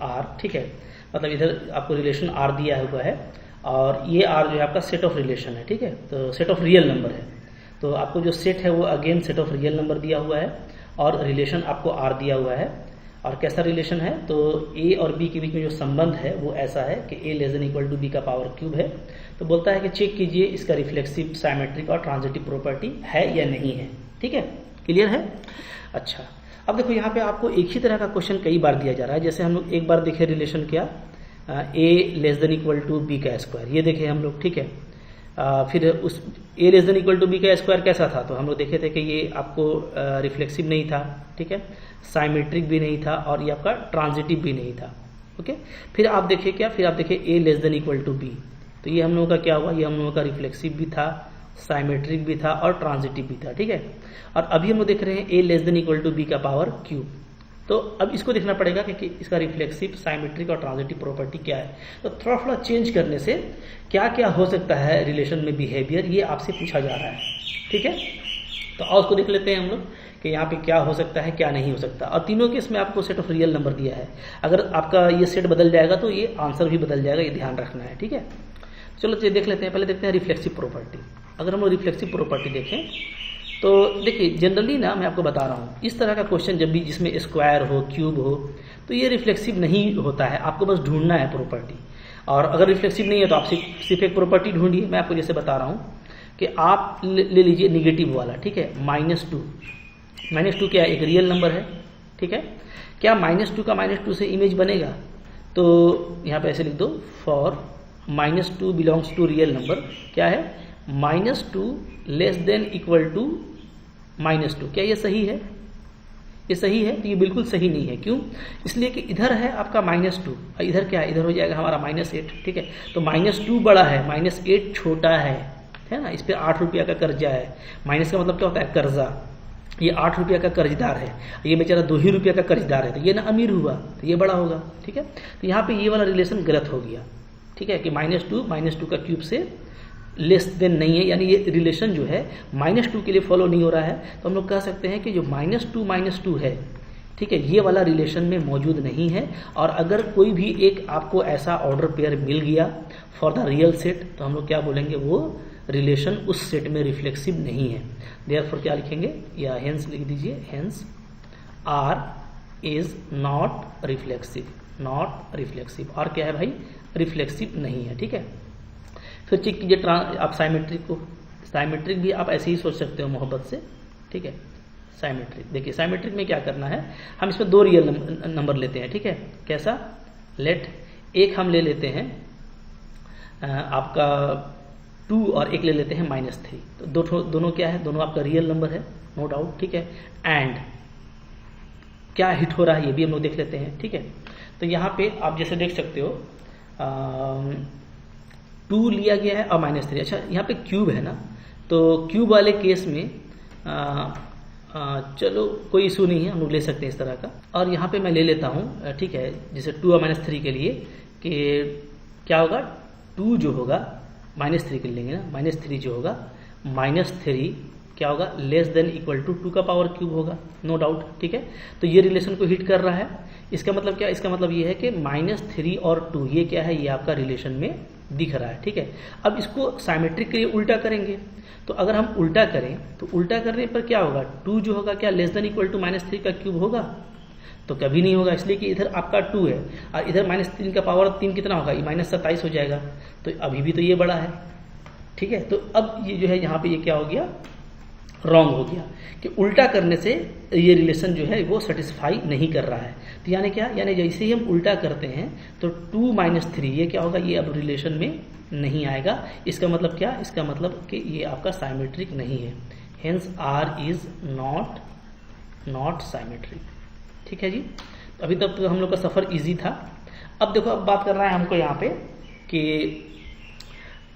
R, ठीक है। मतलब इधर आपको रिलेशन आर दिया हुआ है और ये आर जो है आपका सेट ऑफ रिलेशन है, ठीक है। तो सेट ऑफ रियल नंबर है, तो आपको जो सेट है वो again set of real number दिया हुआ है और रिलेशन आपको आर दिया हुआ है। और कैसा रिलेशन है, तो ए और बी के बीच में जो संबंध है वो ऐसा है कि A less than equal to B का पावर क्यूब है। तो बोलता है कि चेक कीजिए इसका रिफ्लेक्सिव, साइमेट्रिक और ट्रांजिटिव प्रॉपर्टी है या नहीं है, ठीक है। क्लियर है। अच्छा, अब देखो यहाँ पे आपको एक ही तरह का क्वेश्चन कई बार दिया जा रहा है। जैसे हम लोग एक बार देखे रिलेशन क्या, A less than equal to B का स्क्वायर, ये देखे हम लोग, ठीक है। फिर उस A less than equal to B का स्क्वायर कैसा था, तो हम लोग देखे थे कि ये आपको रिफ्लेक्सिव नहीं था, ठीक है, साइमेट्रिक भी नहीं था और ये आपका ट्रांजिटिव भी नहीं था, ओके। फिर आप देखिए क्या, फिर आप देखिए A less than equal to B, तो ये हम लोगों का क्या हुआ, ये हम लोगों का रिफ्लेक्सिव भी था, साइमेट्रिक भी था और ट्रांजिटिव भी था, ठीक है। और अभी हम लोग देख रहे हैं A less than equal to B का पावर क्यूब। तो अब इसको देखना पड़ेगा कि इसका रिफ्लेक्सिव, साइमेट्रिक और ट्रांजिटिव प्रॉपर्टी क्या है। तो थोड़ा चेंज करने से क्या क्या हो सकता है रिलेशन में बिहेवियर, ये आपसे पूछा जा रहा है, ठीक है। तो और उसको देख लेते हैं हम लोग कि यहाँ पे क्या हो सकता है क्या नहीं हो सकता। और तीनों केस में आपको सेट ऑफ रियल नंबर दिया है, अगर आपका ये सेट बदल जाएगा तो ये आंसर भी बदल जाएगा, ये ध्यान रखना है, ठीक है। चलो देख लेते हैं, पहले देखते हैं रिफ्लेक्सिव प्रॉपर्टी। अगर हम लोग रिफ्लेक्सिव प्रॉपर्टी देखें तो देखिए जनरली ना मैं आपको बता रहा हूँ, इस तरह का क्वेश्चन जब भी जिसमें स्क्वायर हो, क्यूब हो, तो ये रिफ्लेक्सिव नहीं होता है। आपको बस ढूंढना है प्रॉपर्टी, और अगर रिफ्लेक्सिव नहीं है तो आप सिर्फ एक प्रॉपर्टी ढूंढिए। मैं आपको जैसे बता रहा हूँ कि आप ले लीजिए निगेटिव वाला, ठीक है, -2। -2 क्या है, एक रियल नंबर है, ठीक है। क्या -2 का -2 से इमेज बनेगा, तो यहाँ पे ऐसे लिख दो, for -2 belongs to real number, क्या है, -2 लेस देन इक्वल टू -2। क्या ये सही है, ये सही है, तो ये बिल्कुल सही नहीं है। क्यों, इसलिए कि इधर है आपका -2 और इधर क्या है, इधर हो जाएगा हमारा -8, ठीक है। तो -2 बड़ा है, -8 छोटा है ना। इस पे 8 रुपया का कर्जा है, माइनस का मतलब क्या होता है, कर्जा। ये 8 रुपया का कर्जदार है, ये बेचारा 2 ही रुपया का कर्जदार है, तो ये ना अमीर हुआ, तो ये बड़ा होगा, ठीक है। तो यहाँ पे ये वाला रिलेशन गलत हो गया, ठीक है, कि -2 का क्यूब से लेस देन नहीं है, यानी ये रिलेशन जो है -2 के लिए फॉलो नहीं हो रहा है। तो हम लोग कह सकते हैं कि जो -2 है, ठीक है, ये वाला रिलेशन में मौजूद नहीं है। और अगर कोई भी एक आपको ऐसा ऑर्डर पेयर मिल गया फॉर द रियल सेट, तो हम लोग क्या बोलेंगे, वो रिलेशन उस सेट में रिफ्लेक्सिव नहीं है। देयरफॉर क्या लिखेंगे, या हेंस लिख दीजिए, hence R is not reflexive. और क्या है भाई, रिफ्लेक्सिव नहीं है, ठीक है। फिर चेक कीजिए आप साइमेट्रिक को, साइमेट्रिक भी आप ऐसे ही सोच सकते हो मोहब्बत से, ठीक है। साइमेट्रिक देखिए, साइमेट्रिक में क्या करना है, हम इसमें 2 रियल नंबर लेते हैं, ठीक है। कैसा, लेट एक हम ले लेते हैं आपका 2 और एक ले लेते हैं -3। तो दोनों क्या है, दोनों आपका रियल नंबर है, नो डाउट, ठीक है। एंड क्या हिट हो रहा है ये भी हम लोग देख लेते हैं, ठीक है। तो यहाँ पे आप जैसे देख सकते हो 2 लिया गया है और -3। अच्छा, यहाँ पे क्यूब है ना, तो क्यूब वाले केस में चलो कोई इशू नहीं है, हम लोग ले सकते हैं इस तरह का। और यहाँ पे मैं ले लेता हूँ, ठीक है, जैसे 2 और -3 के लिए कि क्या होगा, 2 जो होगा -3 के लेंगे ना, -3 जो होगा -3 क्या होगा, लेस देन इक्वल टू 2 का पावर क्यूब होगा, नो डाउट, ठीक है। तो ये रिलेशन को हिट कर रहा है। इसका मतलब क्या, इसका मतलब ये है कि -3 और 2 ये क्या है, ये आपका रिलेशन में दिख रहा है, ठीक है। अब इसको साइमेट्रिक के लिए उल्टा करेंगे, तो अगर हम उल्टा करें तो उल्टा करने पर क्या होगा, 2 जो होगा क्या लेस देन इक्वल टू -3 का क्यूब होगा, तो कभी नहीं होगा, इसलिए कि इधर आपका 2 है और इधर -3 का पावर 3 कितना होगा, ये -27 हो जाएगा, तो अभी भी तो ये बड़ा है, ठीक है। तो अब ये जो है यहाँ पे ये क्या हो गया, रॉन्ग हो गया कि उल्टा करने से ये रिलेशन जो है वो सेटिस्फाई नहीं कर रहा है। तो यानी क्या, यानी जैसे ही हम उल्टा करते हैं तो 2 - 3 ये क्या होगा, ये अब रिलेशन में नहीं आएगा। इसका मतलब क्या, इसका मतलब कि ये आपका साइमेट्रिक नहीं है, hence R is not symmetric, ठीक है जी। तो अभी तक तो हम लोग का सफर इजी था। अब देखो, अब बात कर रहा है हमको यहाँ पे कि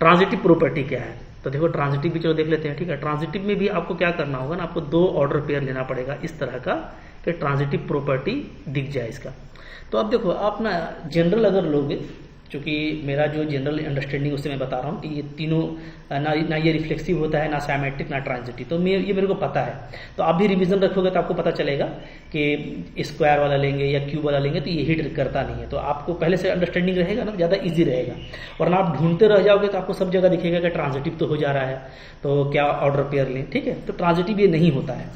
ट्रांजिटिव प्रॉपर्टी क्या है। तो देखो ट्रांजिटिव भी चलो देख लेते हैं, ठीक है। ट्रांजिटिव में भी आपको क्या करना होगा ना, आपको 2 ऑर्डर पेयर लेना पड़ेगा इस तरह का कि ट्रांजिटिव प्रॉपर्टी दिख जाए इसका। तो अब देखो आप ना जनरल अगर लोगे, चूंकि मेरा जो जनरल अंडरस्टैंडिंग उससे मैं बता रहा हूँ कि ये तीनों ना ये रिफ्लेक्सिव होता है, ना साइमेट्रिक, ना ट्रांजिटिव, तो ये मेरे को पता है। तो आप भी रिवीजन रखोगे तो आपको पता चलेगा कि स्क्वायर वाला लेंगे या क्यूब वाला लेंगे तो ये हिट करता नहीं है। तो आपको पहले से अंडरस्टैंडिंग रहेगा ना, ज़्यादा ईजी रहेगा। वरना आप ढूंढते रह जाओगे तो आपको सब जगह दिखेगा कि ट्रांजिटिव तो हो जा रहा है, तो क्या ऑर्डर पेयर लें, ठीक है। तो ट्रांजिटिव ये नहीं होता है,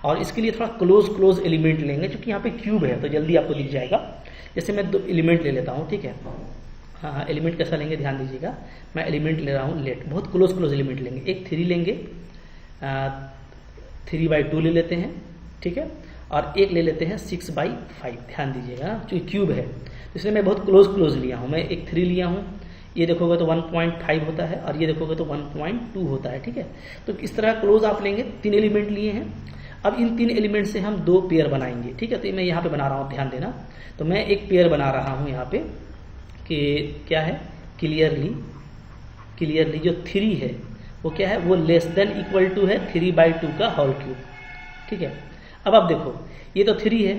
और इसके लिए थोड़ा क्लोज एलिमेंट लेंगे, क्योंकि यहाँ पे क्यूब है तो जल्दी आपको दिख जाएगा। जैसे मैं 2 एलिमेंट ले लेता हूँ, ठीक है। हाँ, एलिमेंट कैसा लेंगे ध्यान दीजिएगा, मैं एलिमेंट ले रहा हूँ लेट, बहुत क्लोज एलिमेंट लेंगे। एक 3 लेंगे, 3/2 ले लेते हैं, ठीक है। और एक ले लेते हैं 6/5, ध्यान दीजिएगा क्योंकि क्यूब है, इसलिए मैं बहुत क्लोज लिया हूँ। मैं एक 3 लिया हूँ, ये देखोगे तो 1.5 होता है और ये देखोगे तो 1.2 होता है, ठीक है। तो इस तरह क्लोज आप लेंगे, 3 एलिमेंट लिए हैं। अब इन 3 एलिमेंट से हम 2 पेयर बनाएंगे, ठीक है। तो मैं यहाँ पे बना रहा हूँ, ध्यान देना। तो मैं एक पेयर बना रहा हूँ यहाँ पे कि क्या है, क्लियरली जो 3 है वो क्या है, वो लेस देन इक्वल टू है 3/2 का होल क्यूब, ठीक है। अब आप देखो ये तो 3 है,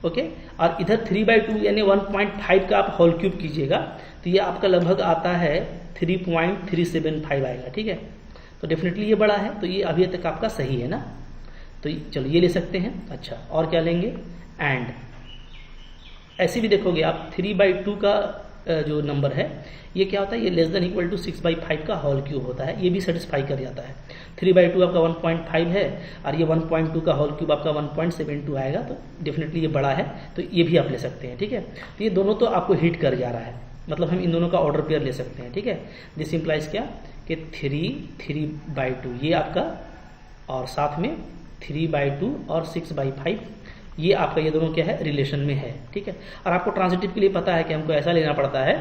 ओके, और इधर 3/2 यानी 1.5 का आप होल क्यूब कीजिएगा तो ये आपका लगभग आता है 3.375 आएगा, ठीक है। तो डेफिनेटली ये बड़ा है, तो ये अभी तक आपका सही है ना। तो चलो ये ले सकते हैं। अच्छा, और क्या लेंगे, एंड ऐसे भी देखोगे आप 3/2 का जो नंबर है ये क्या होता है, ये लेस देन इक्वल टू 6/5 का होल क्यूब होता है, ये भी सेटिस्फाई कर जाता है। 3/2 आपका 1.5 है और ये 1.2 का होल क्यूब आपका 1.72 आएगा, तो डेफिनेटली ये बड़ा है, तो ये भी आप ले सकते हैं, ठीक है। तो ये दोनों तो आपको हिट कर जा रहा है, मतलब हम इन दोनों का ऑर्डर पेयर ले सकते हैं, ठीक है। दिस इंप्लाइज क्या कि 3/2 ये आपका, और साथ में 3/2 और 6/5 ये आपका, ये दोनों क्या है, रिलेशन में है, ठीक है। और आपको ट्रांजिटिव के लिए पता है कि हमको ऐसा लेना पड़ता है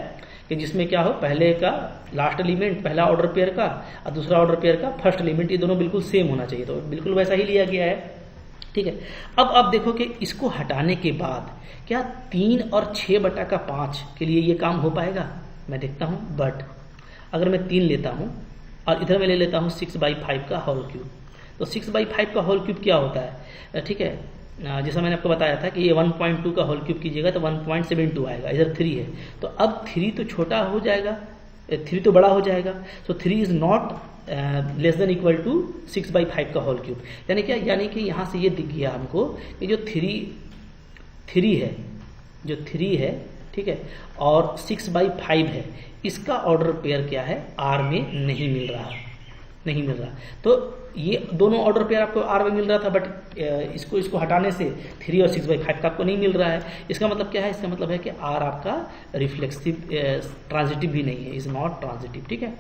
कि जिसमें क्या हो, पहले का लास्ट एलिमेंट पहला ऑर्डर पेयर का और दूसरा ऑर्डर पेयर का फर्स्ट एलिमेंट, ये दोनों बिल्कुल सेम होना चाहिए। तो बिल्कुल वैसा ही लिया गया है, ठीक है। अब आप देखो कि इसको हटाने के बाद क्या 3 और 6/5 के लिए ये काम हो पाएगा, मैं देखता हूँ। बट अगर मैं 3 लेता हूँ और इधर मैं ले लेता हूँ 6/5 का होल क्यूब, तो 6/5 का होल क्यूब क्या होता है, ठीक है। जैसा मैंने आपको बताया था कि ये 1.2 का होल क्यूब कीजिएगा तो 1.72 आएगा, इधर 3 है, तो अब 3 तो छोटा हो जाएगा, 3 तो बड़ा हो जाएगा। So 3 is not less than equal to 6/5 का होल क्यूब। यानी क्या, यानी कि यहाँ से ये दिख गया हमको कि जो 3 है, जो 3 है, ठीक है, और 6/5 है, इसका ऑर्डर पेयर क्या है, आर में नहीं मिल रहा। तो ये दोनों ऑर्डर पेयर आपको आर में मिल रहा था, बट इसको हटाने से 3 और 6/5 का आपको नहीं मिल रहा है। इसका मतलब क्या है, इसका मतलब है कि आर आपका रिफ्लेक्सिव ट्रांजिटिव भी नहीं है, इज नॉट ट्रांजिटिव, ठीक है।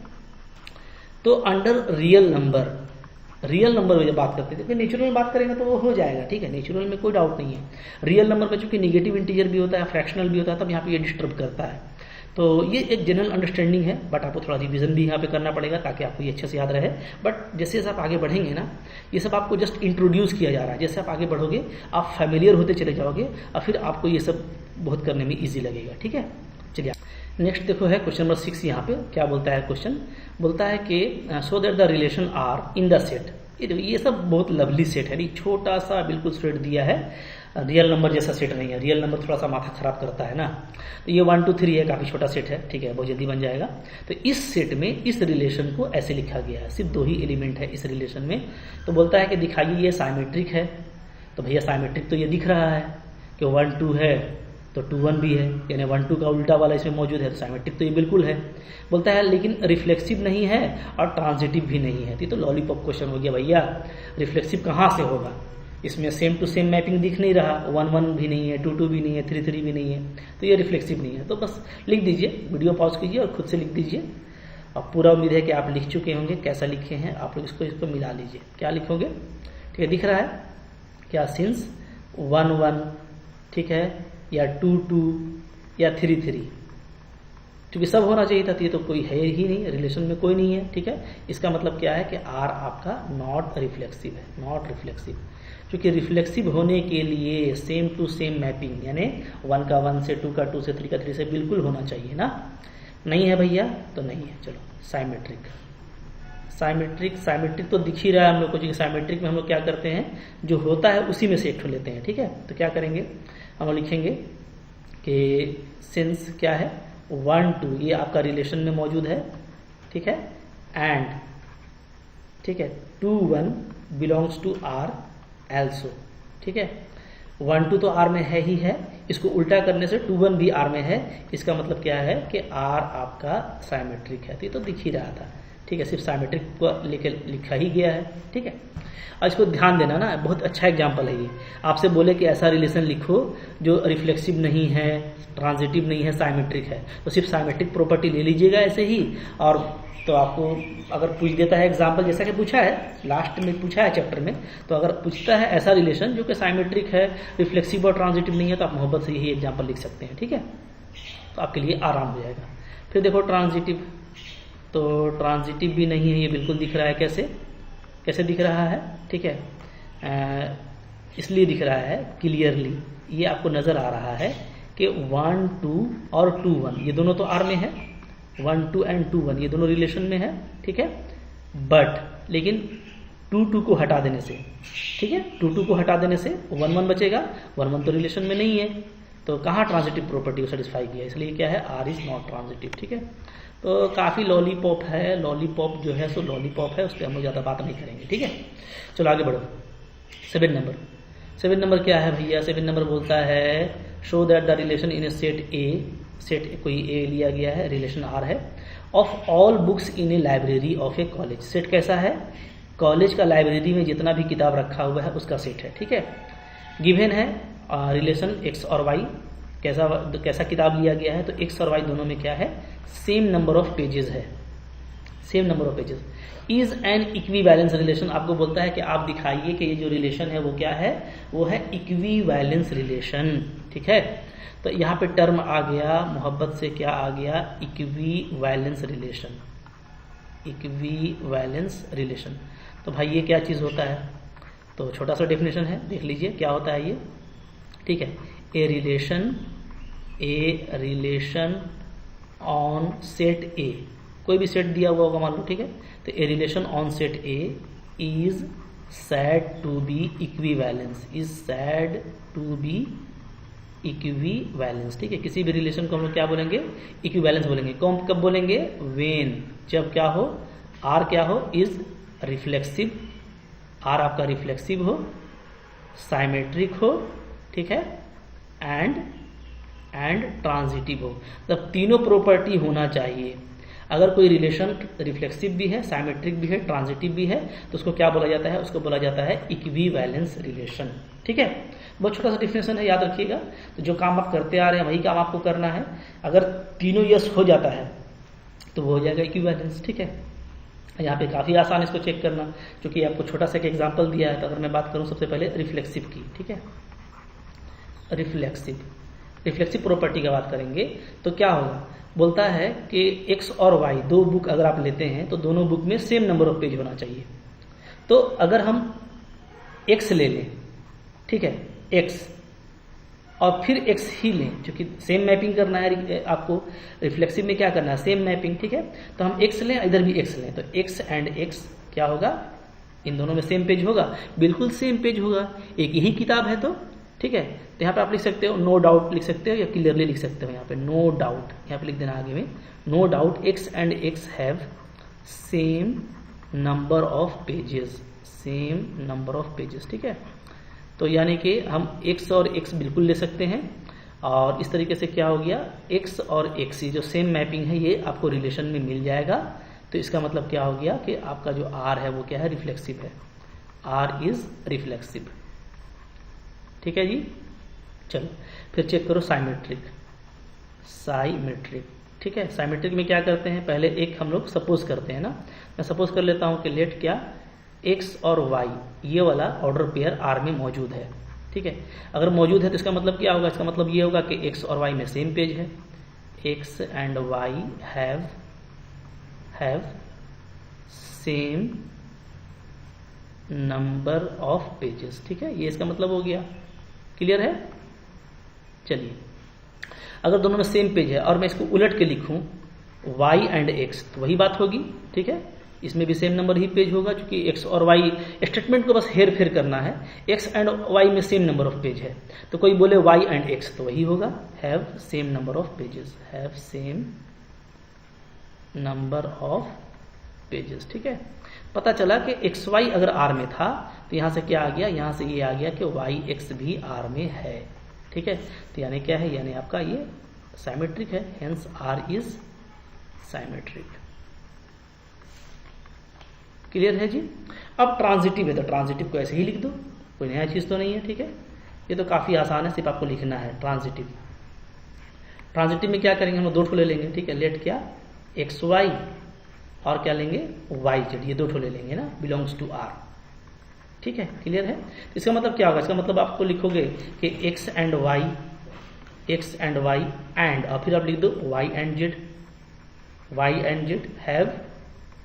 तो अंडर रियल नंबर में जब बात करते थे, नेचुरल में बात करेंगे तो वो हो जाएगा, ठीक है, नेचुरल में कोई डाउट नहीं है। रियल नंबर में चूंकि निगेटिव इंटीजर भी होता है, फ्रैक्शनल भी होता है, तब यहाँ पे ये डिस्टर्ब करता है। तो ये एक जनरल अंडरस्टैंडिंग है, बट आपको थोड़ा रिवीजन भी यहाँ पे करना पड़ेगा ताकि आपको ये अच्छे से याद रहे। बट जैसे जैसे आप आगे बढ़ेंगे ना, ये सब आपको जस्ट इंट्रोड्यूस किया जा रहा है। जैसे आप आगे बढ़ोगे आप फैमिलियर होते चले जाओगे और फिर आपको ये सब बहुत करने में ईजी लगेगा, ठीक है। चलिए नेक्स्ट देखो है क्वेश्चन नंबर 6। यहाँ पे क्या बोलता है क्वेश्चन, बोलता है कि so that the relation R in the set, ये सब बहुत लवली सेट है, छोटा सा बिल्कुल सेट दिया है रियल नंबर जैसा सेट नहीं है, रियल नंबर थोड़ा सा माथा खराब करता है ना। तो ये 1 2 3 है, काफी छोटा सेट है, ठीक है, बहुत जल्दी बन जाएगा। तो इस सेट में इस रिलेशन को ऐसे लिखा गया है, सिर्फ 2 ही एलिमेंट है इस रिलेशन में। तो बोलता है कि दिखाइए ये साइमेट्रिक है। तो भैया साइमेट्रिक तो ये दिख रहा है कि 1 2 है तो 2 1 भी है, यानी 1 2 का उल्टा वाला इसमें मौजूद है, तो साइमेट्रिक तो ये बिल्कुल है। बोलता है लेकिन रिफ्लेक्सिव नहीं है और ट्रांजिटिव भी नहीं है। तो लॉलीपॉप क्वेश्चन हो गया भैया, रिफ्लेक्सिव कहाँ से होगा, इसमें सेम टू सेम मैपिंग दिख नहीं रहा, 1 1 भी नहीं है, 2 2 भी नहीं है, 3 3 भी नहीं है, तो ये रिफ्लेक्सिव नहीं है। तो बस लिख दीजिए, वीडियो पॉज कीजिए और खुद से लिख दीजिए। अब पूरा उम्मीद है कि आप लिख चुके होंगे, कैसा लिखे हैं आप लोग इसको मिला लीजिए, क्या लिखोगे, ठीक है, दिख रहा है क्या, सिंस 1 1, ठीक है, या 2 2 या 3 3, क्योंकि सब होना चाहिए था, तो ये तो कोई है ही नहीं, रिलेशन में कोई नहीं है, ठीक है। इसका मतलब क्या है कि आर आपका नॉट रिफ्लेक्सिव है, नॉट रिफ्लेक्सिव, क्योंकि रिफ्लेक्सिव होने के लिए सेम टू सेम मैपिंग, यानी 1 का 1 से, 2 का 2 से, 3 का 3 से बिल्कुल होना चाहिए ना, नहीं है भैया तो नहीं है। चलो साइमेट्रिक, साइमेट्रिक, साइमेट्रिक तो दिख ही रहा है हम लोग को, क्योंकि साइमेट्रिक में हम लोग क्या करते हैं, जो होता है उसी में से एक ठो लेते हैं, ठीक है। तो क्या करेंगे, हम लोग लिखेंगे कि सिंस क्या है 1 2, ये आपका रिलेशन में मौजूद है, ठीक है, एंड ठीक है 2 1 बिलोंग्स टू आर एल्सो, ठीक है। 1 2 तो आर में है ही है, इसको उल्टा करने से 2 1 भी आर में है, इसका मतलब क्या है कि आर आपका साइमेट्रिक है। तो दिख ही रहा था, ठीक है, सिर्फ साइमेट्रिक को लेके लिखा ही गया है, ठीक है। और इसको ध्यान देना ना, बहुत अच्छा एग्जाम्पल है ये। आपसे बोले कि ऐसा रिलेशन लिखो जो रिफ्लेक्सिव नहीं है, ट्रांजिटिव नहीं है, साइमेट्रिक है, तो सिर्फ साइमेट्रिक प्रॉपर्टी ले लीजिएगा ऐसे ही। और तो आपको अगर पूछ देता है एग्जाम्पल, जैसा कि पूछा है लास्ट में, पूछा है चैप्टर में, तो अगर पूछता है ऐसा रिलेशन जो कि साइमेट्रिक है, रिफ्लेक्सिव और ट्रांजिटिव नहीं है, तो आप मोहब्बत से यही एग्जाम्पल लिख सकते हैं, ठीक है। तो आपके लिए आराम हो जाएगा। फिर देखो ट्रांजिटिव, तो ट्रांजिटिव भी नहीं है, ये बिल्कुल दिख रहा है, कैसे कैसे दिख रहा है, ठीक है, इसलिए दिख रहा है क्लियरली, ये आपको नजर आ रहा है कि 1 2 और 2 1 ये दोनों तो आर में है, 1 2 एंड 2 1 ये दोनों रिलेशन में है, ठीक है। बट लेकिन 2 2 को हटा देने से, ठीक है, 2 2 को हटा देने से 1 1 बचेगा, 1 1 तो रिलेशन में नहीं है, तो कहाँ ट्रांजिटिव प्रॉपर्टी को सेटिस्फाई किया, इसलिए क्या है, आर इज नॉट ट्रांजिटिव, ठीक है। तो काफी लॉलीपॉप है, लॉलीपॉप जो है सो लॉलीपॉप है, उस पर हम लोग ज्यादा बात नहीं करेंगे, ठीक है। चलो आगे बढ़ो। 7 नंबर, 7 नंबर क्या है भैया, 7 नंबर बोलता है show that the relation in A set A, set कोई ए लिया गया है, रिलेशन आर है, of all books in A library of A college. Set कैसा है, कॉलेज का लाइब्रेरी में जितना भी किताब रखा हुआ है उसका सेट है, ठीक है। गिवन है रिलेशन एक्स और वाई, कैसा किताब लिया गया है, तो एक्स और वाई दोनों में क्या है, सेम नंबर ऑफ पेजेस है, same number of pages. Is an equivalence relation, आपको बोलता है कि आप दिखाइए कि ये जो रिलेशन है वो क्या है, वो है इक्विवेलेंस रिलेशन, ठीक है। तो यहाँ पे टर्म आ गया मोहब्बत से, क्या आ गया, इक्विवेलेंस रिलेशन, इक्विवेलेंस रिलेशन। तो भाई ये क्या चीज होता है, तो छोटा सा डेफिनेशन है, देख लीजिए क्या होता है ये, ठीक है। ए रिलेशन ऑन सेट ए, कोई भी सेट दिया हुआ होगा मान लो, ठीक है। तो a relation on set A is said to be equivalence, is said to be equivalence, ठीक है। किसी भी रिलेशन को हम लोग क्या बोलेंगे, इक्विवेलेंस बोलेंगे। कब बोलेंगे, वेन, जब क्या हो, आर क्या हो, इज रिफ्लेक्सिव, आर आपका रिफ्लेक्सिव हो, साइमेट्रिक हो, ठीक है, एंड ट्रांजिटिव हो, मतलब तीनों प्रॉपर्टी होना चाहिए। अगर कोई रिलेशन रिफ्लेक्सिव भी है, साइमेट्रिक भी है, ट्रांजिटिव भी है, तो उसको क्या बोला जाता है, उसको बोला जाता है इक्विवेलेंस रिलेशन, ठीक है। बहुत छोटा सा डिफिनेशन है, याद रखिएगा। तो जो काम आप करते आ रहे हैं वही काम आपको करना है। अगर तीनों यस हो जाता है तो वो हो जाएगा इक्विवेलेंस, ठीक है। यहाँ पे काफी आसान इसको चेक करना, क्योंकि आपको छोटा सा एक एग्जाम्पल दिया है। तो अगर मैं बात करूं सबसे पहले रिफ्लेक्सिव की, ठीक है, रिफ्लेक्सिव प्रॉपर्टी का बात करेंगे तो क्या होगा, बोलता है कि एक्स और वाई दो बुक अगर आप लेते हैं तो दोनों बुक में सेम नंबर ऑफ पेज होना चाहिए। तो अगर हम एक्स ले लें, ठीक है, एक्स और फिर एक्स ही लें, क्योंकि सेम मैपिंग करना है आपको, रिफ्लेक्सिव में क्या करना है, सेम मैपिंग, ठीक है। तो हम एक्स लें, इधर भी एक्स लें, तो एक्स एंड एक्स क्या होगा, इन दोनों में सेम पेज होगा, बिल्कुल सेम पेज होगा, एक यही किताब है तो, ठीक है। तो यहाँ पे आप लिख सकते हो नो डाउट लिख सकते हो या क्लियरली लिख सकते हो। यहाँ पे नो डाउट, यहाँ पे लिख देना आगे में no doubt X and X have same number of pages, same number of pages, ठीक है। तो यानी कि हम x और x बिल्कुल ले सकते हैं और इस तरीके से क्या हो गया, x और x ये जो सेम मैपिंग है ये आपको रिलेशन में मिल जाएगा। तो इसका मतलब क्या हो गया कि आपका जो r है वो क्या है, रिफ्लेक्सिव है, r इज रिफ्लेक्सिव, ठीक है जी। चलो फिर चेक करो साइमेट्रिक, साइमेट्रिक, ठीक है। साइमेट्रिक में क्या करते हैं, पहले एक हम लोग सपोज करते हैं ना, मैं सपोज कर लेता हूं कि लेट क्या x और y ये वाला ऑर्डर पेयर R में मौजूद है, ठीक है। अगर मौजूद है तो इसका मतलब क्या होगा, इसका मतलब ये होगा कि x और y में सेम पेज है, x and y have same number of pages, ठीक है। ये इसका मतलब हो गया, क्लियर है। चलिए अगर दोनों में सेम पेज है और मैं इसको उलट के लिखूं y एंड x तो वही बात होगी, ठीक है। इसमें भी सेम नंबर ही पेज होगा क्योंकि x और y स्टेटमेंट को बस हेर फेर करना है, x एंड y में सेम नंबर ऑफ पेज है तो कोई बोले y एंड x तो वही होगा have same number of pages, have same number of pages, ठीक है। पता चला कि एक्स वाई अगर आर में था तो यहां से क्या आ गया, यहां से ये आ गया कि वाई एक्स भी आर में है, ठीक है। तो यानी क्या है, यानी आपका ये साइमेट्रिक है, hence R is symmetric, clear है जी। अब ट्रांजिटिव है तो ट्रांजिटिव को ऐसे ही लिख दो, कोई नया चीज तो नहीं है, ठीक है। ये तो काफी आसान है, सिर्फ आपको लिखना है ट्रांजिटिव। ट्रांजिटिव में क्या करेंगे, हम दो ठो ले लेंगे, ठीक है। लेट क्या एक्स वाई और क्या लेंगे वाई जेड, ये दो ठो ले लेंगे ना, बिलोंग्स टू आर, ठीक है, क्लियर है। तो इसका मतलब क्या होगा, इसका मतलब आपको लिखोगे कि एक्स एंड वाई एंड और फिर आप लिख दो Y and Z have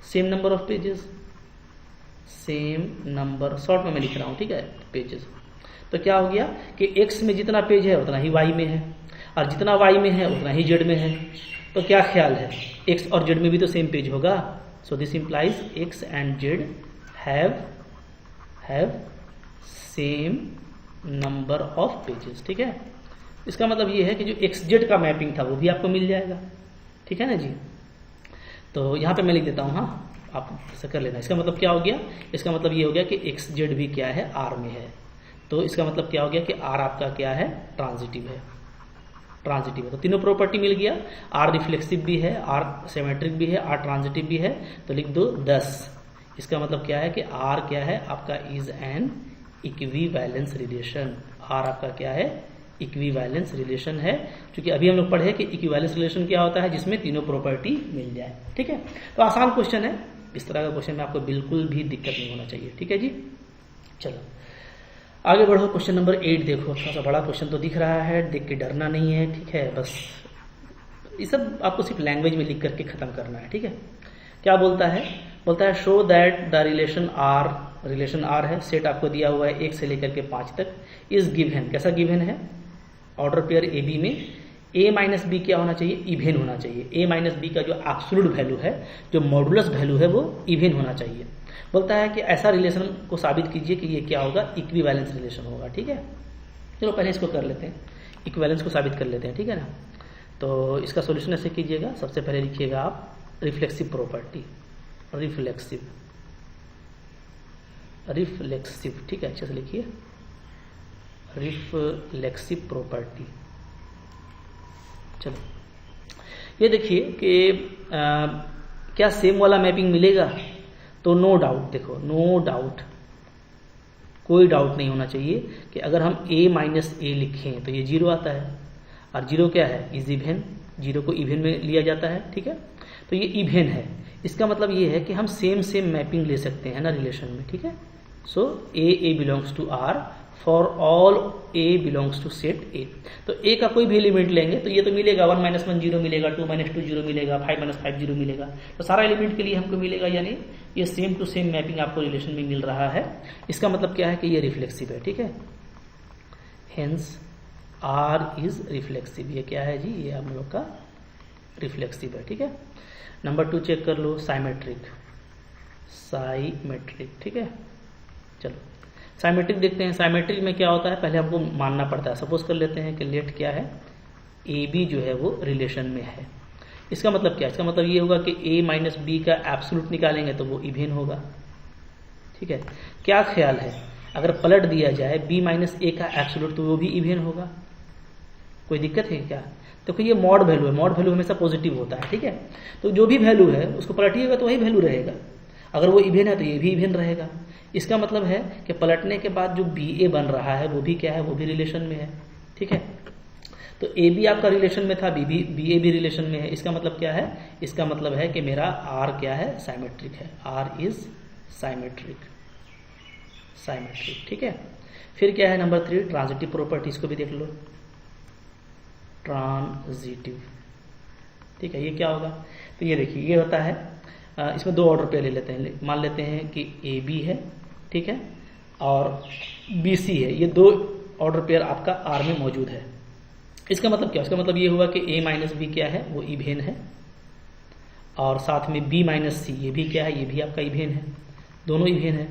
same number of pages, same number, short में मैं लिख रहा हूं, ठीक है, पेजेस। तो क्या हो गया कि एक्स में जितना पेज है उतना ही वाई में है और जितना वाई में है उतना ही जेड में है। तो क्या ख्याल है, एक्स और जेड में भी तो सेम पेज होगा, so this implies x and Z have same number of pages, ठीक है। इसका मतलब ये है कि जो एक्स जेड का मैपिंग था वो भी आपको मिल जाएगा, ठीक है ना जी। तो यहां पे मैं लिख देता हूं, हाँ आप ऐसा कर लेना। इसका मतलब क्या हो गया, इसका मतलब ये हो गया कि एक्स जेड भी क्या है, आर में है। तो इसका मतलब क्या हो गया कि आर आपका क्या है, ट्रांजिटिव है, ट्रांजिटिव है। तो तीनों प्रॉपर्टी मिल गया, आर रिफ्लेक्सिव भी है, आर सिमेट्रिक भी है, आर ट्रांजिटिव भी है। तो लिख दो 10। इसका मतलब क्या है कि आर क्या है आपका, is an equivalence relation. R आपका क्या है, इक्विवेलेंस रिलेशन है, क्योंकि अभी हम लोग पढ़े कि इक्विवेलेंस रिलेशन क्या होता है, जिसमें तीनों प्रॉपर्टी मिल जाए, ठीक है। तो आसान क्वेश्चन है, इस तरह का क्वेश्चन में आपको बिल्कुल भी दिक्कत नहीं होना चाहिए, ठीक है जी। चलो आगे बढ़ो, क्वेश्चन नंबर 8 देखो। थोड़ा सा बड़ा क्वेश्चन तो दिख रहा है, देख के डरना नहीं है, ठीक है। बस ये सब आपको सिर्फ लैंग्वेज में लिख करके खत्म करना है, ठीक है। क्या बोलता है, बोलता है show that the relation R है, सेट आपको दिया हुआ है 1 से लेकर के 5 तक, इज गिवन, कैसा गिवन है, ऑर्डर पेयर ए बी में a माइनस बी क्या होना चाहिए, इवेन होना चाहिए। a माइनस बी का जो एब्सोल्यूट वैल्यू है, जो मॉडुलस वैल्यू है वो इवेन होना चाहिए। बोलता है कि ऐसा रिलेशन को साबित कीजिए कि ये क्या होगा, इक्विवेलेंस रिलेशन होगा, ठीक है। चलो पहले इसको कर लेते हैं, इक्विवेलेंस को साबित कर लेते हैं, ठीक है ना। तो इसका सॉल्यूशन ऐसे कीजिएगा, सबसे पहले लिखिएगा आप रिफ्लेक्सिव प्रॉपर्टी, रिफ्लेक्सिव, ठीक है, अच्छे से लिखिए, रिफ्लेक्सिव प्रॉपर्टी। चलो ये देखिए कि क्या सेम वाला मैपिंग मिलेगा, तो नो डाउट, देखो नो डाउट, कोई डाउट नहीं होना चाहिए कि अगर हम a माइनस ए लिखें तो ये 0 आता है, और 0 क्या है, इज इवेन, 0 को इवेन में लिया जाता है, ठीक है। तो ये इवेन है, इसका मतलब ये है कि हम सेम मैपिंग ले सकते हैं ना रिलेशन में, ठीक है। So A belongs to R for all a belongs to set a। तो a का कोई भी एलिमेंट लेंगे तो ये तो मिलेगा, 1 माइनस 1 0 मिलेगा, 2 माइनस 2 0 मिलेगा, 5 माइनस 5 0 मिलेगा। तो सारा एलिमेंट के लिए हमको मिलेगा, यानी ये सेम टू सेम मैपिंग आपको रिलेशन में मिल रहा है। इसका मतलब क्या है कि ये रिफ्लेक्सिव है, ठीक है। हेंस आर इज रिफ्लेक्सिव, ये क्या है जी, ये हम लोग का रिफ्लेक्सिव है, ठीक है। नंबर 2 चेक कर लो, साइमेट्रिक, ठीक है। चलो साइमेट्रिक देखते हैं। साइमेट्रिक में क्या होता है, पहले हमको मानना पड़ता है। सपोज कर लेते हैं कि लेट क्या है, ए बी जो है वो रिलेशन में है। इसका मतलब क्या है, इसका मतलब ये होगा कि ए माइनस बी का एब्सोल्यूट निकालेंगे तो वो इवेन होगा। ठीक है, क्या ख्याल है, अगर पलट दिया जाए बी माइनस ए का एब्सोल्यूट तो वो भी इवेन होगा। कोई दिक्कत है क्या? देखो ये मॉड वैल्यू है, मॉड वैल्यू हमेशा पॉजिटिव होता है। ठीक है, तो जो भी वैल्यू है उसको पलटिएगा तो वही वैल्यू रहेगा। अगर वो इवेन है तो ये भी इवेन रहेगा। इसका मतलब है कि पलटने के बाद जो बी ए बन रहा है वो भी क्या है, वो भी रिलेशन में है। ठीक है, तो ए बी आपका रिलेशन में था, बी ए भी रिलेशन में है। इसका मतलब क्या है, इसका मतलब है कि मेरा आर क्या है, साइमेट्रिक है। R is symmetric, symmetric. ठीक है, फिर क्या है नंबर 3, ट्रांजिटिव प्रॉपर्टीज को भी देख लो। ट्रांजिटिव, ठीक है, ये क्या होगा, तो ये देखिए ये होता है, इसमें 2 ऑर्डर पे ले लेते हैं। मान लेते हैं कि ए बी है, ठीक है, और बी सी है। ये 2 ऑर्डर पेयर आपका आर में मौजूद है। इसका मतलब क्या, इसका मतलब ये हुआ कि ए माइनस बी क्या है, वो इवेन है, और साथ में बी माइनस सी ये भी क्या है, ये भी आपका इवेन है। दोनों इवेन है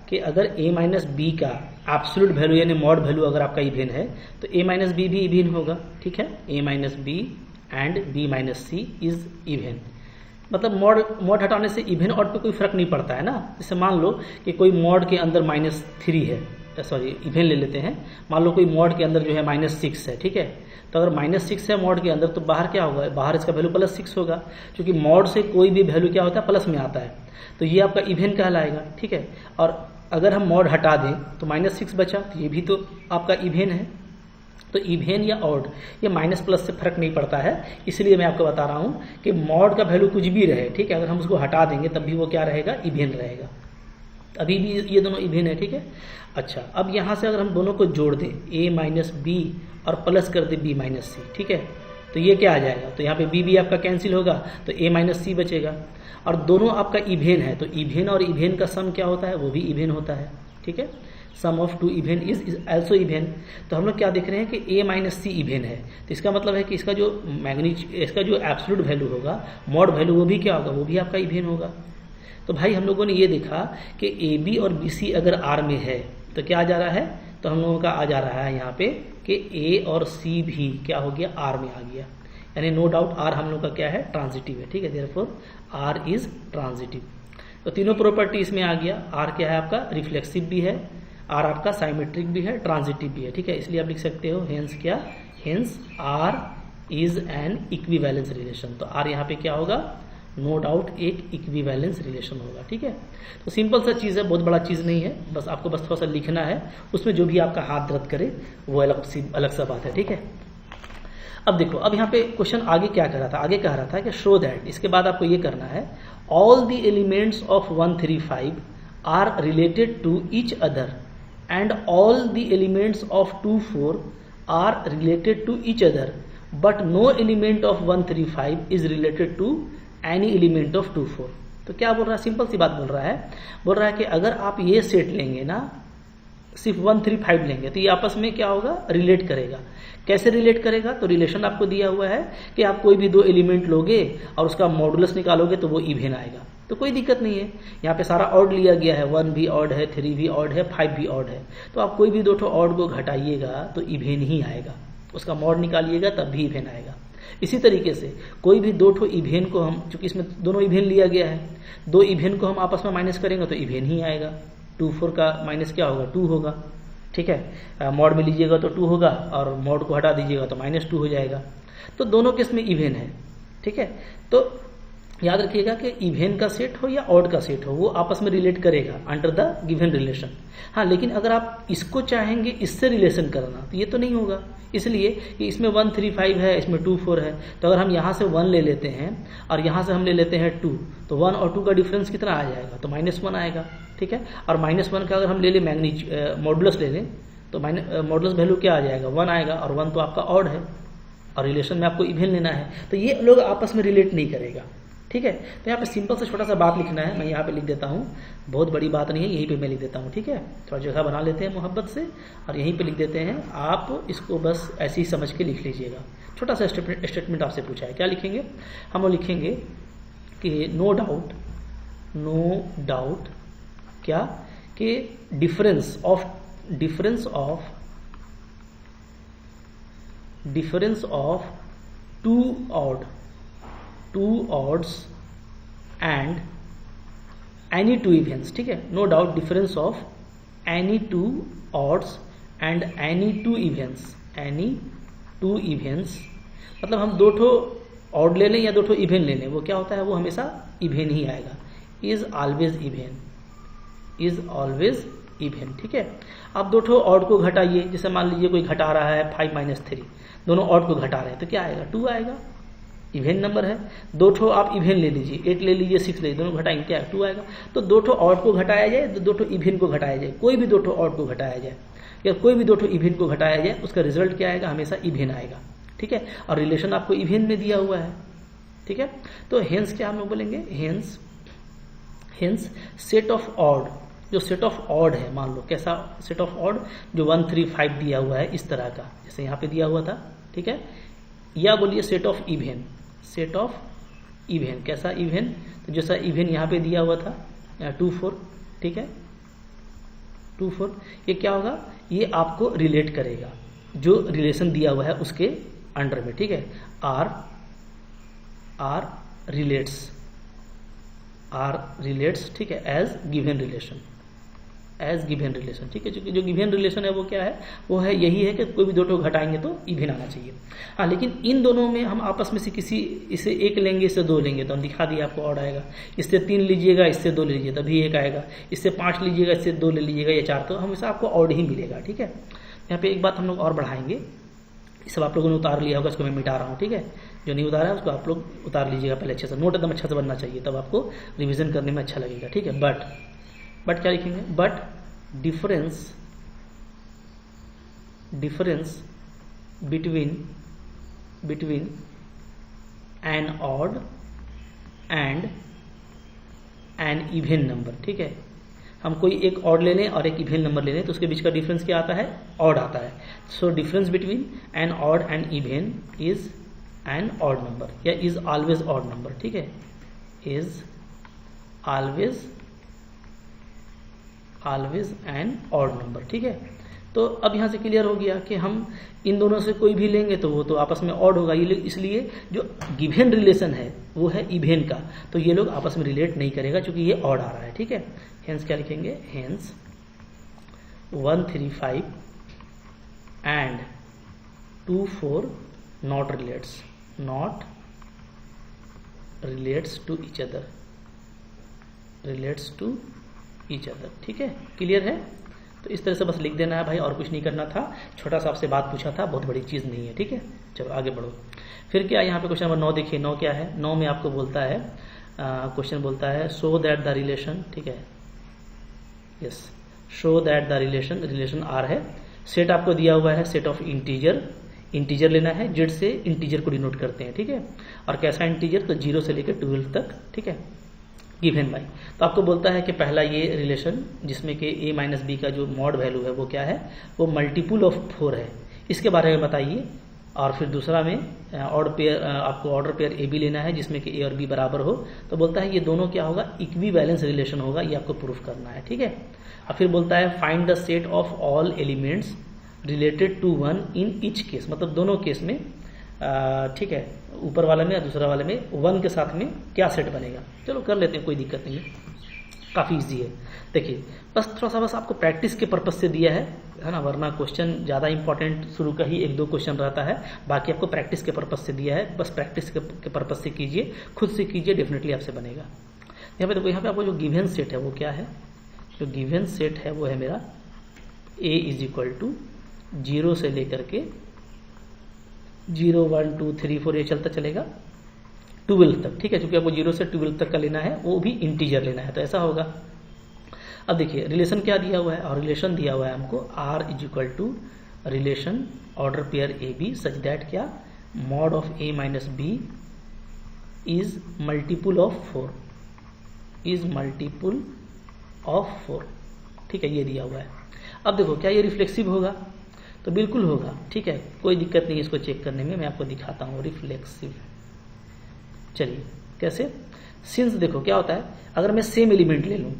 कि अगर ए माइनस बी का एब्सोल्यूट वैल्यू यानी मॉड वैल्यू अगर आपका इवेन है तो ए माइनस बी भी इवेन होगा। ठीक है, A minus B and B minus C is even. मतलब मॉड हटाने से इवेन ऑड पे कोई फर्क नहीं पड़ता है ना। जैसे मान लो कि कोई मॉड के अंदर -3 है, सॉरी इवेन ले लेते हैं। मान लो कोई मॉड के अंदर जो है -6 है। ठीक है, तो अगर -6 है मॉड के अंदर तो बाहर क्या होगा, बाहर इसका वैल्यू +6 होगा, क्योंकि मॉड से कोई भी वैल्यू क्या होता है, प्लस में आता है, तो ये आपका इवेन कहलाएगा। ठीक है, और अगर हम मॉड हटा दें तो -6 बचा, तो ये भी तो आपका इवेन है। तो इवेन या ऑड ये माइनस प्लस से फर्क नहीं पड़ता है, इसलिए मैं आपको बता रहा हूं कि मॉड का वैल्यू कुछ भी रहे, ठीक है, अगर हम उसको हटा देंगे तब भी वो क्या रहेगा, इवेन रहेगा। अभी भी ये दोनों इवेन है। ठीक है, अच्छा, अब यहां से अगर हम दोनों को जोड़ दें, ए माइनस बी और प्लस कर दे बी माइनस सी, ठीक है, तो ये क्या आ जाएगा, तो यहाँ पे बी आपका कैंसिल होगा तो ए माइनस सी बचेगा, और दोनों आपका इवेन है, तो इवेन और इवेन का सम क्या होता है, वो भी इवेन होता है। ठीक है, sum of 2 even is also even. तो हम लोग क्या देख रहे हैं कि ए माइनस सी इवेन है, तो इसका मतलब है कि इसका जो इसका जो एब्सोल्यूट वैल्यू होगा, मॉड वैल्यू, वो भी क्या होगा, वो भी आपका इवेन होगा। तो भाई हम लोगों ने ये देखा कि ए बी और बी सी अगर आर में है तो क्या आ जा रहा है, तो हम लोगों का आ जा रहा है यहाँ पे कि ए और सी भी क्या हो गया, आर में आ गया, यानी नो डाउट आर हम लोग का क्या है, ट्रांजिटिव है। ठीक है, देयरफॉर आर इज ट्रांजिटिव। तो तीनों प्रॉपर्टी इसमें आ गया। आर क्या है आपका, रिफ्लेक्सिव भी है, आर आपका साइमेट्रिक भी है, ट्रांजिटिव भी है। ठीक है, इसलिए आप लिख सकते हो हेंस क्या, hence R is an equivalence relation. तो आर यहाँ पे क्या होगा, नो डाउट एक इक्विवेलेंस रिलेशन होगा। ठीक है, तो सिंपल सा चीज़ है, बहुत बड़ा चीज़ नहीं है, बस आपको बस थोड़ा सा लिखना है, उसमें जो भी आपका हाथ दर्द करे वो अलग सा बात है। ठीक है, अब देखो, अब यहाँ पे क्वेश्चन आगे क्या कह रहा था, आगे कह रहा था कि शो दैट, इसके बाद आपको ये करना है, all the elements of 135 are related to each other and all the elements of 24 are related to each other, but no element of 135 is related to any element of 24। तो क्या बोल रहा है, सिंपल सी बात बोल रहा है कि अगर आप ये सेट लेंगे ना, सिर्फ 135 लेंगे, तो ये आपस में क्या होगा, रिलेट करेगा। कैसे रिलेट करेगा, तो रिलेशन आपको दिया हुआ है कि आप कोई भी 2 एलिमेंट लोगे और उसका मॉडुलस निकालोगे तो वो इवेन आएगा, तो कोई दिक्कत नहीं है। यहाँ पे सारा ऑड लिया गया है, 1 भी ऑड है, 3 भी ऑड है, 5 भी ऑड है, तो आप कोई भी 2 ऑड को घटाइएगा तो इवेन ही आएगा, उसका मॉड निकालिएगा तब भी इवेन आएगा। इसी तरीके से कोई भी 2 इवेन को हम, चूंकि इसमें दोनों इवेन लिया गया है, 2 इवेन को हम आपस में माइनस करेंगे तो इवेन ही आएगा। 24 का माइनस क्या होगा, 2 होगा। ठीक है, मॉड में लीजिएगा तो 2 होगा, और मॉड को हटा दीजिएगा तो -2 हो जाएगा। तो दोनों केस में इवेन है। ठीक है, तो याद रखिएगा कि इवेन का सेट हो या ऑड का सेट हो, वो आपस में रिलेट करेगा अंडर द गिवन रिलेशन। हाँ, लेकिन अगर आप इसको चाहेंगे इससे रिलेशन करना तो ये तो नहीं होगा, इसलिए कि इसमें 135 है, इसमें 24 है, तो अगर हम यहाँ से 1 ले लेते हैं और यहाँ से हम ले लेते हैं 2, तो 1 और 2 का डिफरेंस कितना आ जाएगा, तो -1 आएगा। ठीक है, और -1 का अगर हम ले लें मॉडुलस ले लें तो मॉडुलस वैल्यू क्या आ जाएगा, 1 आएगा, और 1 तो आपका ऑड है और रिलेशन में आपको इवेन लेना है, तो ये लोग आपस में रिलेट नहीं करेगा। ठीक है, तो यहाँ पे सिंपल से छोटा सा बात लिखना है, मैं यहाँ पे लिख देता हूँ, बहुत बड़ी बात नहीं है, यहीं पे मैं लिख देता हूँ। ठीक है, थोड़ा जगह बना लेते हैं मोहब्बत से और यहीं पे लिख देते हैं, आप इसको बस ऐसे ही समझ के लिख लीजिएगा। छोटा सा स्टेटमेंट आपसे पूछा है, क्या लिखेंगे, हम लिखेंगे कि नो डाउट क्या कि difference of two odds and any two events, ठीक है, no doubt difference of any two odds and any two events, मतलब हम दो ठो ऑड ले लें या दो ठो इवेन ले लें, वो क्या होता है, वो हमेशा इवेन ही आएगा, इज ऑलवेज इवेन, ठीक है। अब दो ठो ऑड को घटाइए, जैसे मान लीजिए कोई घटा रहा है 5 - 3, दोनों ऑड को घटा रहे हैं तो क्या आएगा, 2 आएगा, इवेन नंबर है। दो ठो आप इवेन ले लीजिए, 8 ले लीजिए, 6 ले लीजिए, दोनों घटाएंगे क्या, 2 आएगा। तो दो ठो ऑड को घटाया जाए, दो ठो इवेन को घटाया जाए, कोई भी दो ठो ऑड को घटाया जाए या कोई भी दो ठो इवेन को घटाया जाए, उसका रिजल्ट क्या आएगा, हमेशा इवेन आएगा, ठीक है। और रिलेशन आपको इवेन में दिया हुआ है, ठीक है। तो हेंस क्या हम लोग बोलेंगे, हेंस सेट ऑफ ऑड, जो सेट ऑफ ऑड है, मान लो कैसा सेट ऑफ ऑड, जो 1 3 5 दिया हुआ है इस तरह का, जैसे यहाँ पे दिया हुआ था, ठीक है। या बोलिए सेट ऑफ इवेन, कैसा इवेन, तो जैसा इवेन यहाँ पे दिया हुआ था 2 4, ठीक है, 2 4, ये क्या होगा, ये आपको रिलेट करेगा जो रिलेशन दिया हुआ है उसके अंडर में, ठीक है। आर रिलेट्स, ठीक है, एज गिवन रिलेशन, ठीक है। जो गिवन रिलेशन है वो क्या है, वो है यही है कि कोई भी दो टो घटाएंगे तो इवेन आना चाहिए। हाँ, लेकिन इन दोनों में हम आपस में से किसी, इससे 1 लेंगे, इससे 2 लेंगे, तो हम दिखा दिए आपको ऑड आएगा। इससे 3 लीजिएगा, इससे 2 ले लीजिए तभी 1 आएगा। इससे 5 लीजिएगा, इससे 2 ले लीजिएगा या 4, तो हमेशा आपको ऑड ही मिलेगा, ठीक है। यहाँ पे एक बात हम लोग और बढ़ाएंगे, ये सब आप लोगों ने उतार लिया होगा, इसको मैं मिटा रहा हूँ, ठीक है। जो नहीं उतारा है उसको आप लोग उतार लीजिएगा पहले अच्छे से, नोट एकदम अच्छा से बनना चाहिए, तब आपको रिवीजन करने में अच्छा लगेगा, ठीक है। बट क्या लिखेंगे, but difference between an odd and an even number, ठीक है। हम कोई एक ऑड ले लें और एक इवेन नंबर ले लें तो उसके बीच का डिफरेंस क्या आता है, ऑड आता है। So difference between an odd and even is an odd number या इज ऑलवेज ऑड नंबर, ठीक है, is always an odd number, ठीक है। तो अब यहां से क्लियर हो गया कि हम इन दोनों से कोई भी लेंगे तो वो तो आपस में ऑड होगा, ये इसलिए जो गिवन रिलेशन है वो है इवेन का, तो ये लोग आपस में रिलेट नहीं करेगा क्योंकि ये ऑड आ रहा है, ठीक है। हेंस क्या लिखेंगे, hence 1 3 5 and 2 4 not relates to each other, ठीक है। क्लियर है, तो इस तरह से बस लिख देना है भाई, और कुछ नहीं करना था। छोटा सा आपसे बात पूछा था, बहुत बड़ी चीज नहीं है, ठीक है। चलो आगे बढ़ो। फिर क्या, यहाँ पे क्वेश्चन नंबर 9 देखिए, 9 क्या है, 9 में आपको बोलता है, क्वेश्चन बोलता है शो दैट द रिलेशन, ठीक है, yes, show that the relation R है, सेट आपको दिया हुआ है, सेट ऑफ इंटीजर लेना है, जेड से इंटीजर को डिनोट करते हैं, ठीक है। और कैसा इंटीजर, तो 0 से लेकर 12 तक, ठीक है, गिवन बाई। तो आपको बोलता है कि पहला ये रिलेशन जिसमें कि a - b का जो मॉड वैल्यू है वो क्या है, वो मल्टीपुल ऑफ 4 है, इसके बारे में बताइए। और फिर दूसरा में ऑर्डर पेयर, आपको ऑर्डर पेयर ए बी लेना है जिसमें कि ए और बी बराबर हो, तो बोलता है ये दोनों क्या होगा, इक्वी बैलेंस रिलेशन होगा, ये आपको प्रूफ करना है, ठीक है। और फिर बोलता है find the set of all elements related to 1 in each case, मतलब दोनों केस में, ठीक है, ऊपर वाले में या दूसरा वाले में 1 के साथ में क्या सेट बनेगा। चलो कर लेते हैं, कोई दिक्कत नहीं है, काफी इजी है। देखिए बस थोड़ा सा बस आपको प्रैक्टिस के पर्पज से दिया है ना, वरना क्वेश्चन ज्यादा इंपॉर्टेंट शुरू का ही 1 2 क्वेश्चन रहता है, बाकी आपको प्रैक्टिस के पर्पज से दिया है, बस प्रैक्टिस के पर्पज से कीजिए, खुद से कीजिए, डेफिनेटली आपसे बनेगा। यहाँ पे देखो, यहाँ पे आपको जो गिवन सेट है वो क्या है, जो गिवन सेट है वो है मेरा a = 0 से लेकर के 0 1 2 3 4 ये चलता चलेगा 12 तक, ठीक है, क्योंकि आपको 0 से 12 तक का लेना है, वो भी इंटीजर लेना है, तो ऐसा होगा। अब देखिए रिलेशन क्या दिया हुआ है, और रिलेशन दिया हुआ है हमको r = relation order pair A B such that क्या, mod of a - b is multiple of 4, ठीक है, ये दिया हुआ है। अब देखो क्या ये रिफ्लेक्सिव होगा, तो बिल्कुल होगा, ठीक है, कोई दिक्कत नहीं इसको चेक करने में, मैं आपको दिखाता हूँ रिफ्लेक्सिव। चलिए कैसे, सिंस देखो क्या होता है, अगर मैं सेम एलिमेंट ले लूँ,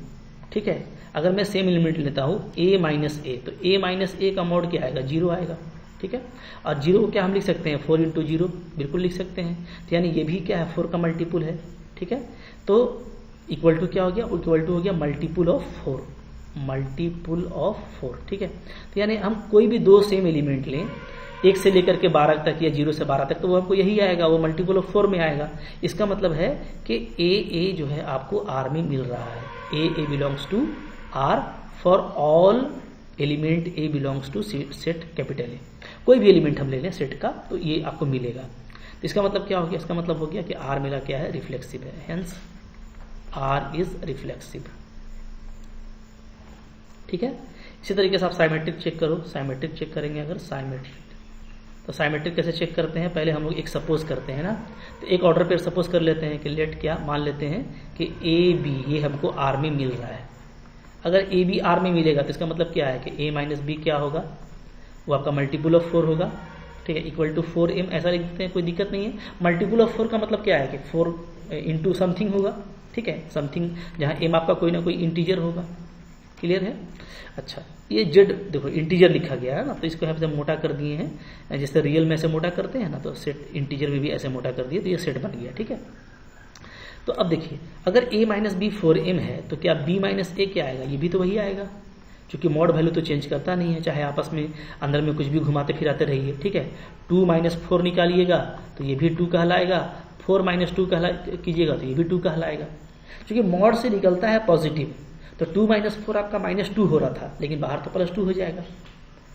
ठीक है, अगर मैं सेम एलिमेंट लेता हूँ a माइनस ए, तो a माइनस ए का मॉड क्या आएगा, 0 आएगा, ठीक है। और 0 को क्या हम लिख सकते हैं, 4 इंटू 0 बिल्कुल लिख सकते हैं। तो यानी ये भी क्या है, 4 का मल्टीपुल है, ठीक है। तो इक्वल टू क्या हो गया, इक्वल टू हो गया मल्टीपुल ऑफ 4, मल्टीपुल ऑफ 4, ठीक है। तो यानी हम कोई भी दो सेम एलिमेंट लें, 1 से लेकर के 12 तक या 0 से 12 तक, तो वो हमको यही आएगा, वो मल्टीपल ऑफ 4 में आएगा। इसका मतलब है कि ए जो है आपको R में मिल रहा है, A belongs to R for all element A belongs to set capital A. कोई भी एलिमेंट हम ले लें सेट का तो ये आपको मिलेगा। तो इसका मतलब क्या हो गया, इसका मतलब हो गया कि R मेरा क्या है, रिफ्लेक्सिव है, हेंस R इज रिफ्लेक्सिव, ठीक है। इसी तरीके से आप साइमेट्रिक चेक करो, साइमेट्रिक चेक करेंगे अगर साइमेट्रिक, तो साइमेट्रिक कैसे चेक करते हैं, पहले हम लोग एक सपोज करते हैं ना, तो एक ऑर्डर पे सपोज कर लेते हैं कि लेट क्या मान लेते हैं कि ए बी ये हमको R में मिल रहा है। अगर ए बी R में मिलेगा तो इसका मतलब क्या है कि a माइनस बी क्या होगा, वो आपका मल्टीपल ऑफ 4 होगा, ठीक है, इक्वल टू 4m ऐसा लिख देते हैं, कोई दिक्कत नहीं है। मल्टीपल ऑफ 4 का मतलब क्या है कि 4 इंटू समथिंग होगा, ठीक है, समथिंग जहाँ m आपका कोई ना कोई इंटीजर होगा, क्लियर है। अच्छा, ये जेड देखो इंटीजर लिखा गया है ना, तो इसको यहाँ पे मोटा कर दिए हैं, जैसे रियल में ऐसे मोटा करते हैं ना, तो सेट इंटीजर में भी ऐसे मोटा कर दिए, तो ये सेट बन गया, ठीक है। तो अब देखिए अगर a माइनस बी 4m है तो क्या b माइनस ए क्या आएगा, ये भी तो वही आएगा, क्योंकि मॉड वैल्यू तो चेंज करता नहीं है, चाहे आपस में अंदर में कुछ भी घुमाते फिराते रहिए, ठीक है। 2 माइनस 4 निकालिएगा तो ये भी 2 कहलाएगा, 4 माइनस 2 कीजिएगा तो ये भी 2 कहलाएगा, क्योंकि मॉड से निकलता है पॉजिटिव। तो 2 माइनस 4 आपका -2 हो रहा था, लेकिन बाहर तो +2 हो जाएगा,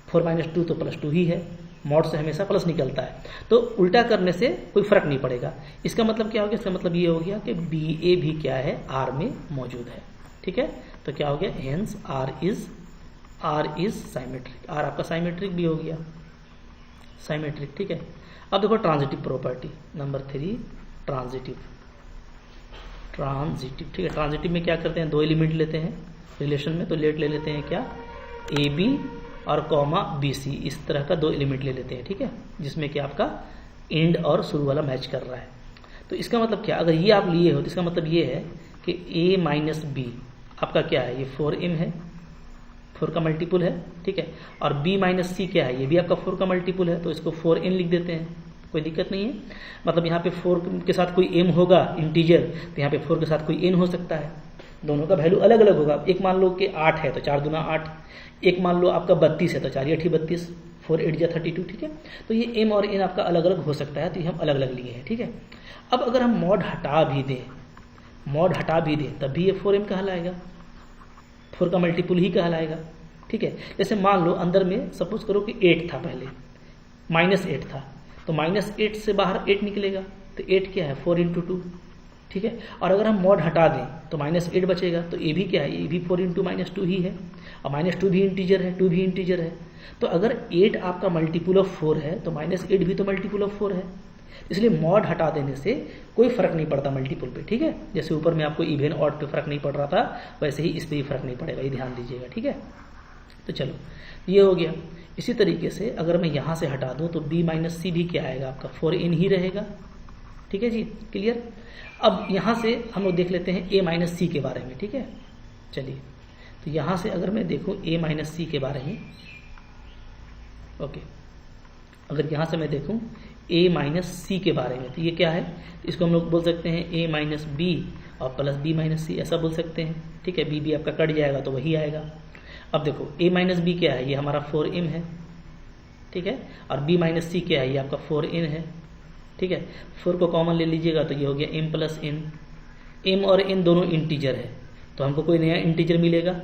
4 माइनस 2 तो +2 ही है, मॉड से हमेशा प्लस निकलता है, तो उल्टा करने से कोई फर्क नहीं पड़ेगा। इसका मतलब क्या हो गया, इसका मतलब ये हो गया कि बी ए भी क्या है, R में मौजूद है, ठीक है। तो क्या हो गया, hence R is symmetric, R आपका साइमेट्रिक भी हो गया, साइमेट्रिक, ठीक है। अब देखो ट्रांजिटिव प्रॉपर्टी नंबर 3, ट्रांजिटिव, ठीक है। ट्रांजिटिव में क्या करते हैं, दो एलिमेंट लेते हैं रिलेशन में, तो ले लेते हैं क्या, ए बी और कॉमा बी सी, इस तरह का दो एलिमेंट ले लेते हैं, ठीक है, जिसमें कि आपका एंड और शुरू वाला मैच कर रहा है। तो इसका मतलब क्या, अगर ये आप लिए हो तो इसका मतलब ये है कि a माइनस बी आपका क्या है, ये 4m है, 4 का मल्टीपुल है, ठीक है, और b माइनस सी क्या है, ये भी आपका 4 का मल्टीपुल है, तो इसको 4n लिख देते हैं, कोई दिक्कत नहीं है। मतलब यहाँ पे 4 के साथ कोई m होगा इंटीजर, तो यहाँ पे 4 के साथ कोई n हो सकता है, दोनों का वैल्यू अलग अलग होगा। एक मान लो कि 8 है तो 4 दूना 8, एक मान लो आपका 32 है तो 4 8 32, 4 8 जा 32, ठीक है। तो ये m और n आपका अलग अलग हो सकता है, तो ये हम अलग अलग लिए हैं, ठीक है। अब अगर हम मॉड हटा भी दें तब भी ये 4m कहलाएगा, 4 का मल्टीपुल ही कहलाएगा, ठीक है। जैसे मान लो अंदर में सपोज करो कि 8 था, पहले -8 था, तो -8 से बाहर 8 निकलेगा, तो 8 क्या है, 4 इंटू 2, ठीक है। और अगर हम मॉड हटा दें तो -8 बचेगा, तो ये भी क्या है, ये भी 4 इंटू -2 ही है, और -2 भी इंटीजर है, 2 भी इंटीजर है। तो अगर 8 आपका मल्टीपुल ऑफ 4 है तो -8 भी तो मल्टीपुल ऑफ 4 है, इसलिए मॉड हटा देने से कोई फर्क नहीं पड़ता मल्टीपुल पे, ठीक है। जैसे ऊपर में आपको इवन ऑड पे फर्क नहीं पड़ रहा था, वैसे ही इस पे भी फर्क नहीं पड़ेगा, ये ध्यान दीजिएगा, ठीक है। तो चलो ये हो गया। इसी तरीके से अगर मैं यहाँ से हटा दूँ तो b माइनस सी भी क्या आएगा, आपका 4n ही रहेगा, ठीक है जी, क्लियर। अब यहाँ से हम लोग देख लेते हैं a माइनस सी के बारे में, ठीक है। चलिए, तो यहाँ से अगर मैं देखूँ a माइनस सी के बारे में, ओके, अगर यहाँ से मैं देखूँ a माइनस सी के बारे में, तो ये क्या है, तो इसको हम लोग बोल सकते हैं a माइनस बी और प्लस b माइनस सी, ऐसा बोल सकते हैं, ठीक है। b आपका कट जाएगा तो वही आएगा। अब देखो a माइनस बी क्या है, ये हमारा 4m है, ठीक है, और b माइनस सी क्या है, ये आपका 4n है, ठीक है। 4 को कॉमन ले लीजिएगा तो ये हो गया m प्लस n, m और n दोनों इंटीजर है, तो हमको कोई नया इंटीजर मिलेगा,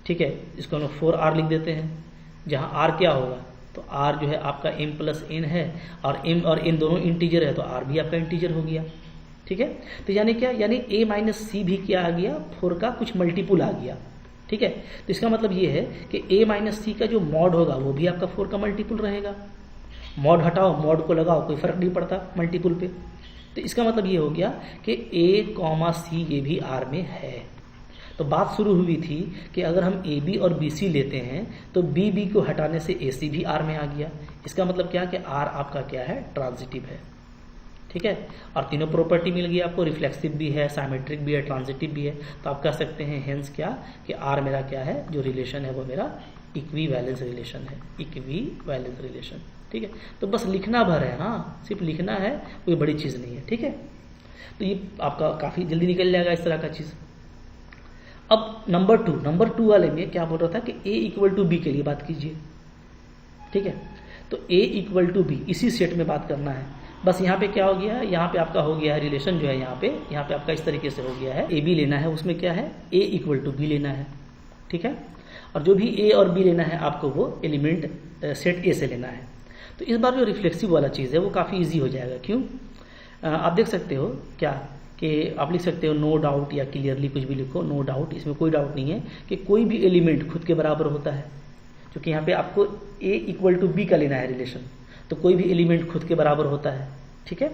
ठीक है। इसको हम लोग 4r लिख देते हैं, जहाँ r क्या होगा, तो r जो है आपका m प्लस n है, और m और n दोनों इंटीजर है, तो r भी आपका इंटीजर हो गया, ठीक है। तो यानी क्या, यानी a माइनस सी भी क्या आ गया, 4 का कुछ मल्टीपुल आ गया, ठीक है। तो इसका मतलब ये है कि a माइनस सी का जो मॉड होगा वो भी आपका 4 का मल्टीपुल रहेगा। मॉड हटाओ, मॉड को लगाओ, कोई फर्क नहीं पड़ता मल्टीपुल पे। तो इसका मतलब ये हो गया कि a कॉमा सी ये भी R में है। तो बात शुरू हुई थी कि अगर हम ए बी और बी सी लेते हैं तो बी बी को हटाने से ए सी भी R में आ गया। इसका मतलब क्या कि R आपका क्या है, ट्रांजिटिव है, ठीक है। ठीक है। और तीनों प्रॉपर्टी मिल गई आपको, रिफ्लेक्सिव भी है, साइमेट्रिक भी है, ट्रांजिटिव भी है। तो आप कह सकते हैं हेंस क्या कि आर मेरा क्या है, जो रिलेशन है वो मेरा इक्विवेलेंस रिलेशन है, इक्विवेलेंस रिलेशन। ठीक है, तो बस लिखना भर है, हाँ सिर्फ लिखना है, कोई बड़ी चीज नहीं है। ठीक है, तो ये आपका काफी जल्दी निकल जाएगा इस तरह का चीज। अब नंबर टू वाले में क्या बोल रहा था कि A इक्वल टू बी के लिए बात कीजिए। ठीक है, तो A इक्वल टू बी इसी सेट में बात करना है। बस यहाँ पे क्या हो गया है, यहाँ पे आपका हो गया है रिलेशन जो है यहाँ पे आपका इस तरीके से हो गया है, ए बी लेना है, उसमें क्या है A इक्वल टू बी लेना है। ठीक है, और जो भी A और B लेना है आपको वो एलिमेंट सेट A से लेना है। तो इस बार जो रिफ्लेक्सिव वाला चीज़ है वो काफ़ी ईजी हो जाएगा। क्यों, आप देख सकते हो क्या कि आप लिख सकते हो नो डाउट या क्लियरली कुछ भी लिखो, नो डाउट, इसमें कोई डाउट नहीं है कि कोई भी एलिमेंट खुद के बराबर होता है। क्योंकि यहाँ पे आपको A इक्वल टू बी का लेना है रिलेशन, तो कोई भी एलिमेंट खुद के बराबर होता है। ठीक है,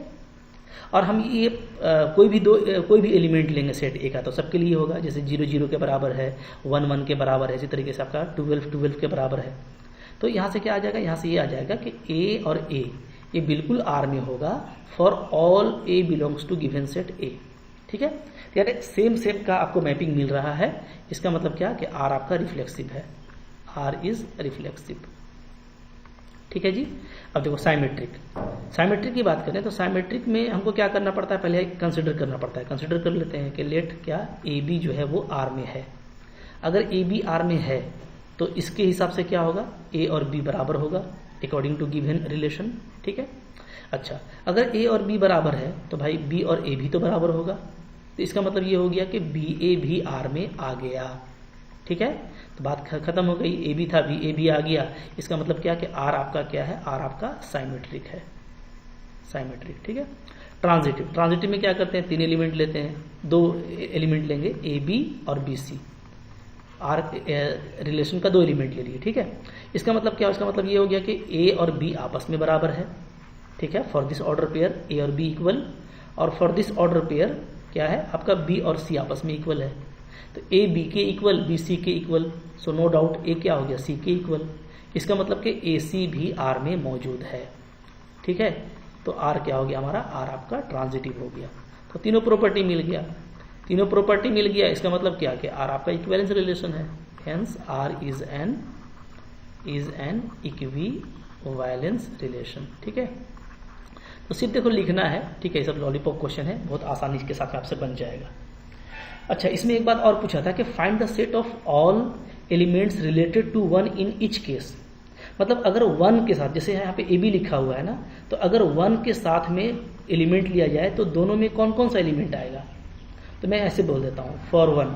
और हम ये कोई भी एलिमेंट लेंगे सेट A का तो सबके लिए होगा, जैसे 0 0 के बराबर है, 1 1 के बराबर है, इसी तरीके से आपका 12 12 के बराबर है। तो यहाँ से क्या आ जाएगा, यहाँ से ये आ जाएगा कि A और A ये बिल्कुल R में होगा for all A belongs to given set A। ठीक है, यानी सेम सेट का आपको मैपिंग मिल रहा है। इसका मतलब क्या कि R आपका रिफ्लेक्सिव है, R इज रिफ्लेक्सिव। ठीक है जी। अब देखो साइमेट्रिक की बात करें तो साइमेट्रिक में हमको क्या करना पड़ता है, पहले कंसिडर करना पड़ता है। कंसिडर कर लेते हैं कि लेट क्या ए बी जो है वो R में है। अगर ए बी R में है तो इसके हिसाब से क्या होगा, A और B बराबर होगा अकॉर्डिंग टू गिवन रिलेशन। ठीक है, अच्छा अगर A और B बराबर है तो भाई B और A भी तो बराबर होगा। तो इसका मतलब ये हो गया कि BA भी R में आ गया। ठीक है, तो बात खत्म हो गई, A भी था BA भी आ गया। इसका मतलब क्या कि R आपका क्या है, R आपका साइमेट्रिक है, साइमेट्रिक। ठीक है, ट्रांजिटिव में क्या करते हैं, 3 एलिमेंट लेते हैं, 2 एलिमेंट लेंगे AB और BC। R रिलेशन का 2 एलिमेंट ले लिए। ठीक है, इसका मतलब क्या, इसका मतलब ये हो गया कि A और B आपस में बराबर है। ठीक है, for this order pair A और B इक्वल, और फॉर दिस ऑर्डर पेयर क्या है आपका B और C आपस में इक्वल है। तो A B के इक्वल, B C के equal, so no doubt A क्या हो गया, C के इक्वल। इसका मतलब कि AC भी R में मौजूद है। ठीक है, तो R क्या हो गया हमारा, R आपका ट्रांजिटिव हो गया। तो तीनों प्रॉपर्टी मिल गया, तीनों प्रॉपर्टी मिल गया। इसका मतलब क्या कि R आपका इक्विवेलेंस रिलेशन है, hence R is an equivalence relation. ठीक है, तो सिर्फ देखो लिखना है। ठीक है, ये सब लॉलीपॉप क्वेश्चन है, बहुत आसानी के साथ आपसे बन जाएगा। अच्छा, इसमें एक बात और पूछा था कि find the set of all elements related to 1 in each case. मतलब अगर 1 के साथ, जैसे यहाँ पे AB लिखा हुआ है ना, तो अगर 1 के साथ में एलिमेंट लिया जाए तो दोनों में कौन कौन सा एलिमेंट आएगा। तो मैं ऐसे बोल देता हूँ, फॉर 1,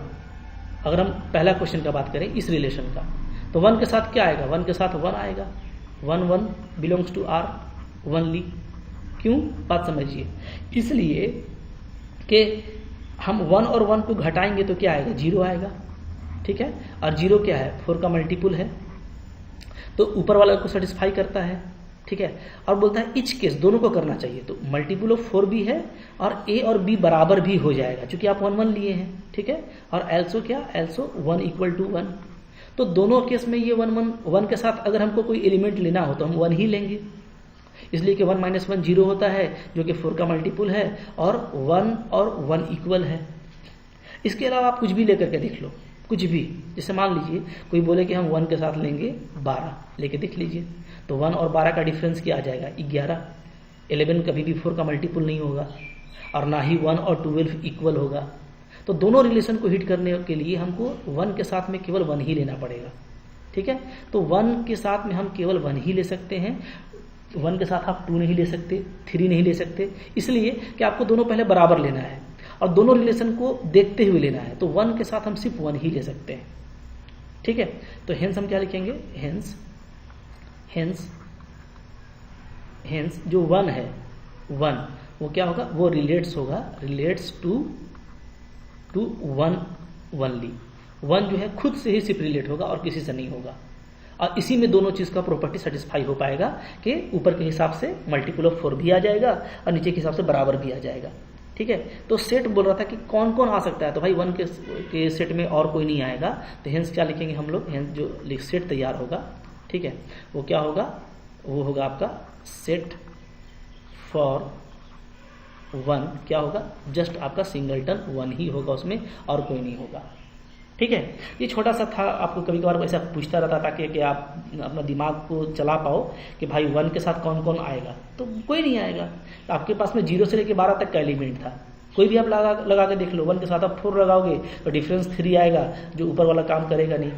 अगर हम पहला क्वेश्चन का बात करें इस रिलेशन का, तो 1 के साथ क्या आएगा, 1 के साथ 1 आएगा, 1 1 बिलोंग्स टू R ओनली। क्यों, बात समझिए, इसलिए कि हम 1 और 1 को घटाएंगे तो क्या आएगा, 0 आएगा। ठीक है, और 0 क्या है, 4 का मल्टीपुल है, तो ऊपर वाला को सेटिस्फाई करता है। ठीक है, और बोलता है इच केस दोनों को करना चाहिए, तो मल्टीपुल ऑफ 4 भी है और A और B बराबर भी हो जाएगा क्योंकि आप 1 1 लिए हैं। ठीक है, और एल्सो क्या, एल्सो 1 इक्वल टू 1। तो दोनों केस में ये 1 के साथ अगर हमको कोई एलिमेंट लेना हो तो हम 1 ही लेंगे, इसलिए कि 1 - 1 0 होता है जो कि 4 का मल्टीपुल है, और 1 और 1 इक्वल है। इसके अलावा आप कुछ भी लेकर के देख लो, कुछ भी, जैसे मान लीजिए कोई बोले कि हम 1 के साथ लेंगे 12, लेके देख लीजिए, तो 1 और 12 का डिफरेंस क्या आ जाएगा, 11। 11 कभी भी 4 का मल्टीपुल नहीं होगा, और ना ही 1 और 12 इक्वल होगा। तो दोनों रिलेशन को हिट करने के लिए हमको 1 के साथ में केवल 1 ही लेना पड़ेगा। ठीक है, तो 1 के साथ में हम केवल 1 ही ले सकते हैं, 1 के साथ आप 2 नहीं ले सकते, 3 नहीं ले सकते, इसलिए कि आपको दोनों पहले बराबर लेना है और दोनों रिलेशन को देखते हुए लेना है। तो 1 के साथ हम सिर्फ 1 ही ले सकते हैं। ठीक है, तो हेंस हम क्या लिखेंगे, हेंस जो 1 है, 1 वो क्या होगा, वो रिलेट्स टू 1 ओनली। 1 जो है खुद से ही सिर्फ रिलेट होगा और किसी से नहीं होगा, और इसी में दोनों चीज का प्रॉपर्टी सेटिस्फाई हो पाएगा कि ऊपर के हिसाब से मल्टीपल ऑफ 4 भी आ जाएगा और नीचे के हिसाब से बराबर भी आ जाएगा। ठीक है, तो सेट बोल रहा था कि कौन कौन आ सकता है, तो भाई 1 के सेट में और कोई नहीं आएगा, तो हेंस क्या लिखेंगे हम लोग, हेंस जो सेट तैयार होगा, ठीक है, वो क्या होगा, वो होगा आपका सेट फॉर 1 क्या होगा, जस्ट आपका सिंगलटन 1 ही होगा उसमें और कोई नहीं होगा। ठीक है, ये छोटा सा था, आपको कभी कभार ऐसा पूछता रहता था कि आप अपना दिमाग को चला पाओ कि भाई 1 के साथ कौन कौन आएगा, तो कोई नहीं आएगा। तो आपके पास में 0 से लेकर 12 तक का एलिमेंट था, कोई भी आप लगा के देख लो। 1 के साथ आप 4 लगाओगे तो डिफरेंस 3 आएगा, जो ऊपर वाला काम करेगा नहीं,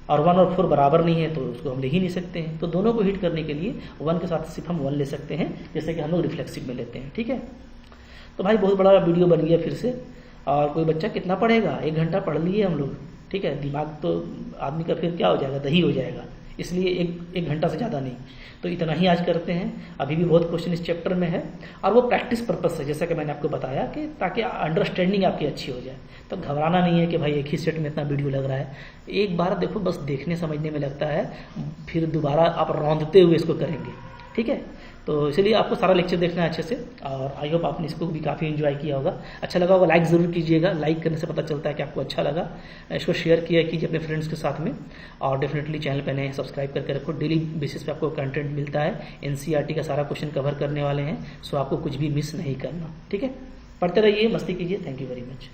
और 1 और 4 बराबर नहीं है तो उसको हम ले ही नहीं सकते हैं। तो दोनों को हिट करने के लिए 1 के साथ सिर्फ हम 1 ले सकते हैं, जैसे कि हम लोग रिफ्लेक्सिव में लेते हैं। ठीक है, तो भाई बहुत बड़ा वीडियो बन गया फिर से, और कोई बच्चा कितना पढ़ेगा, 1 घंटा पढ़ लिए हम लोग। ठीक है, दिमाग तो आदमी का फिर क्या हो जाएगा, दही हो जाएगा, इसलिए एक घंटा से ज़्यादा नहीं। तो इतना ही आज करते हैं, अभी भी बहुत क्वेश्चन इस चैप्टर में है, और वो प्रैक्टिस पर्पस है, जैसा कि मैंने आपको बताया कि ताकि अंडरस्टैंडिंग आपकी अच्छी हो जाए। तो घबराना नहीं है कि भाई एक ही सेट में इतना वीडियो लग रहा है, एक बार देखो, बस देखने समझने में लगता है, फिर दोबारा आप रौंदते हुए इसको करेंगे। ठीक है, तो इसलिए आपको सारा लेक्चर देखना है अच्छे से, और आई होप आपने इसको भी काफ़ी एंजॉय किया होगा। अच्छा लगा होगा लाइक ज़रूर कीजिएगा, लाइक करने से पता चलता है कि आपको अच्छा लगा। इसको शेयर किया कीजिए अपने फ्रेंड्स के साथ में, और डेफिनेटली चैनल पे नए सब्सक्राइब करके रखो। डेली बेसिस पे आपको कंटेंट मिलता है, एनसीईआरटी का सारा क्वेश्चन कवर करने वाले हैं, सो आपको कुछ भी मिस नहीं करना। ठीक है, पढ़ते रहिए, मस्ती कीजिए। Thank you very much.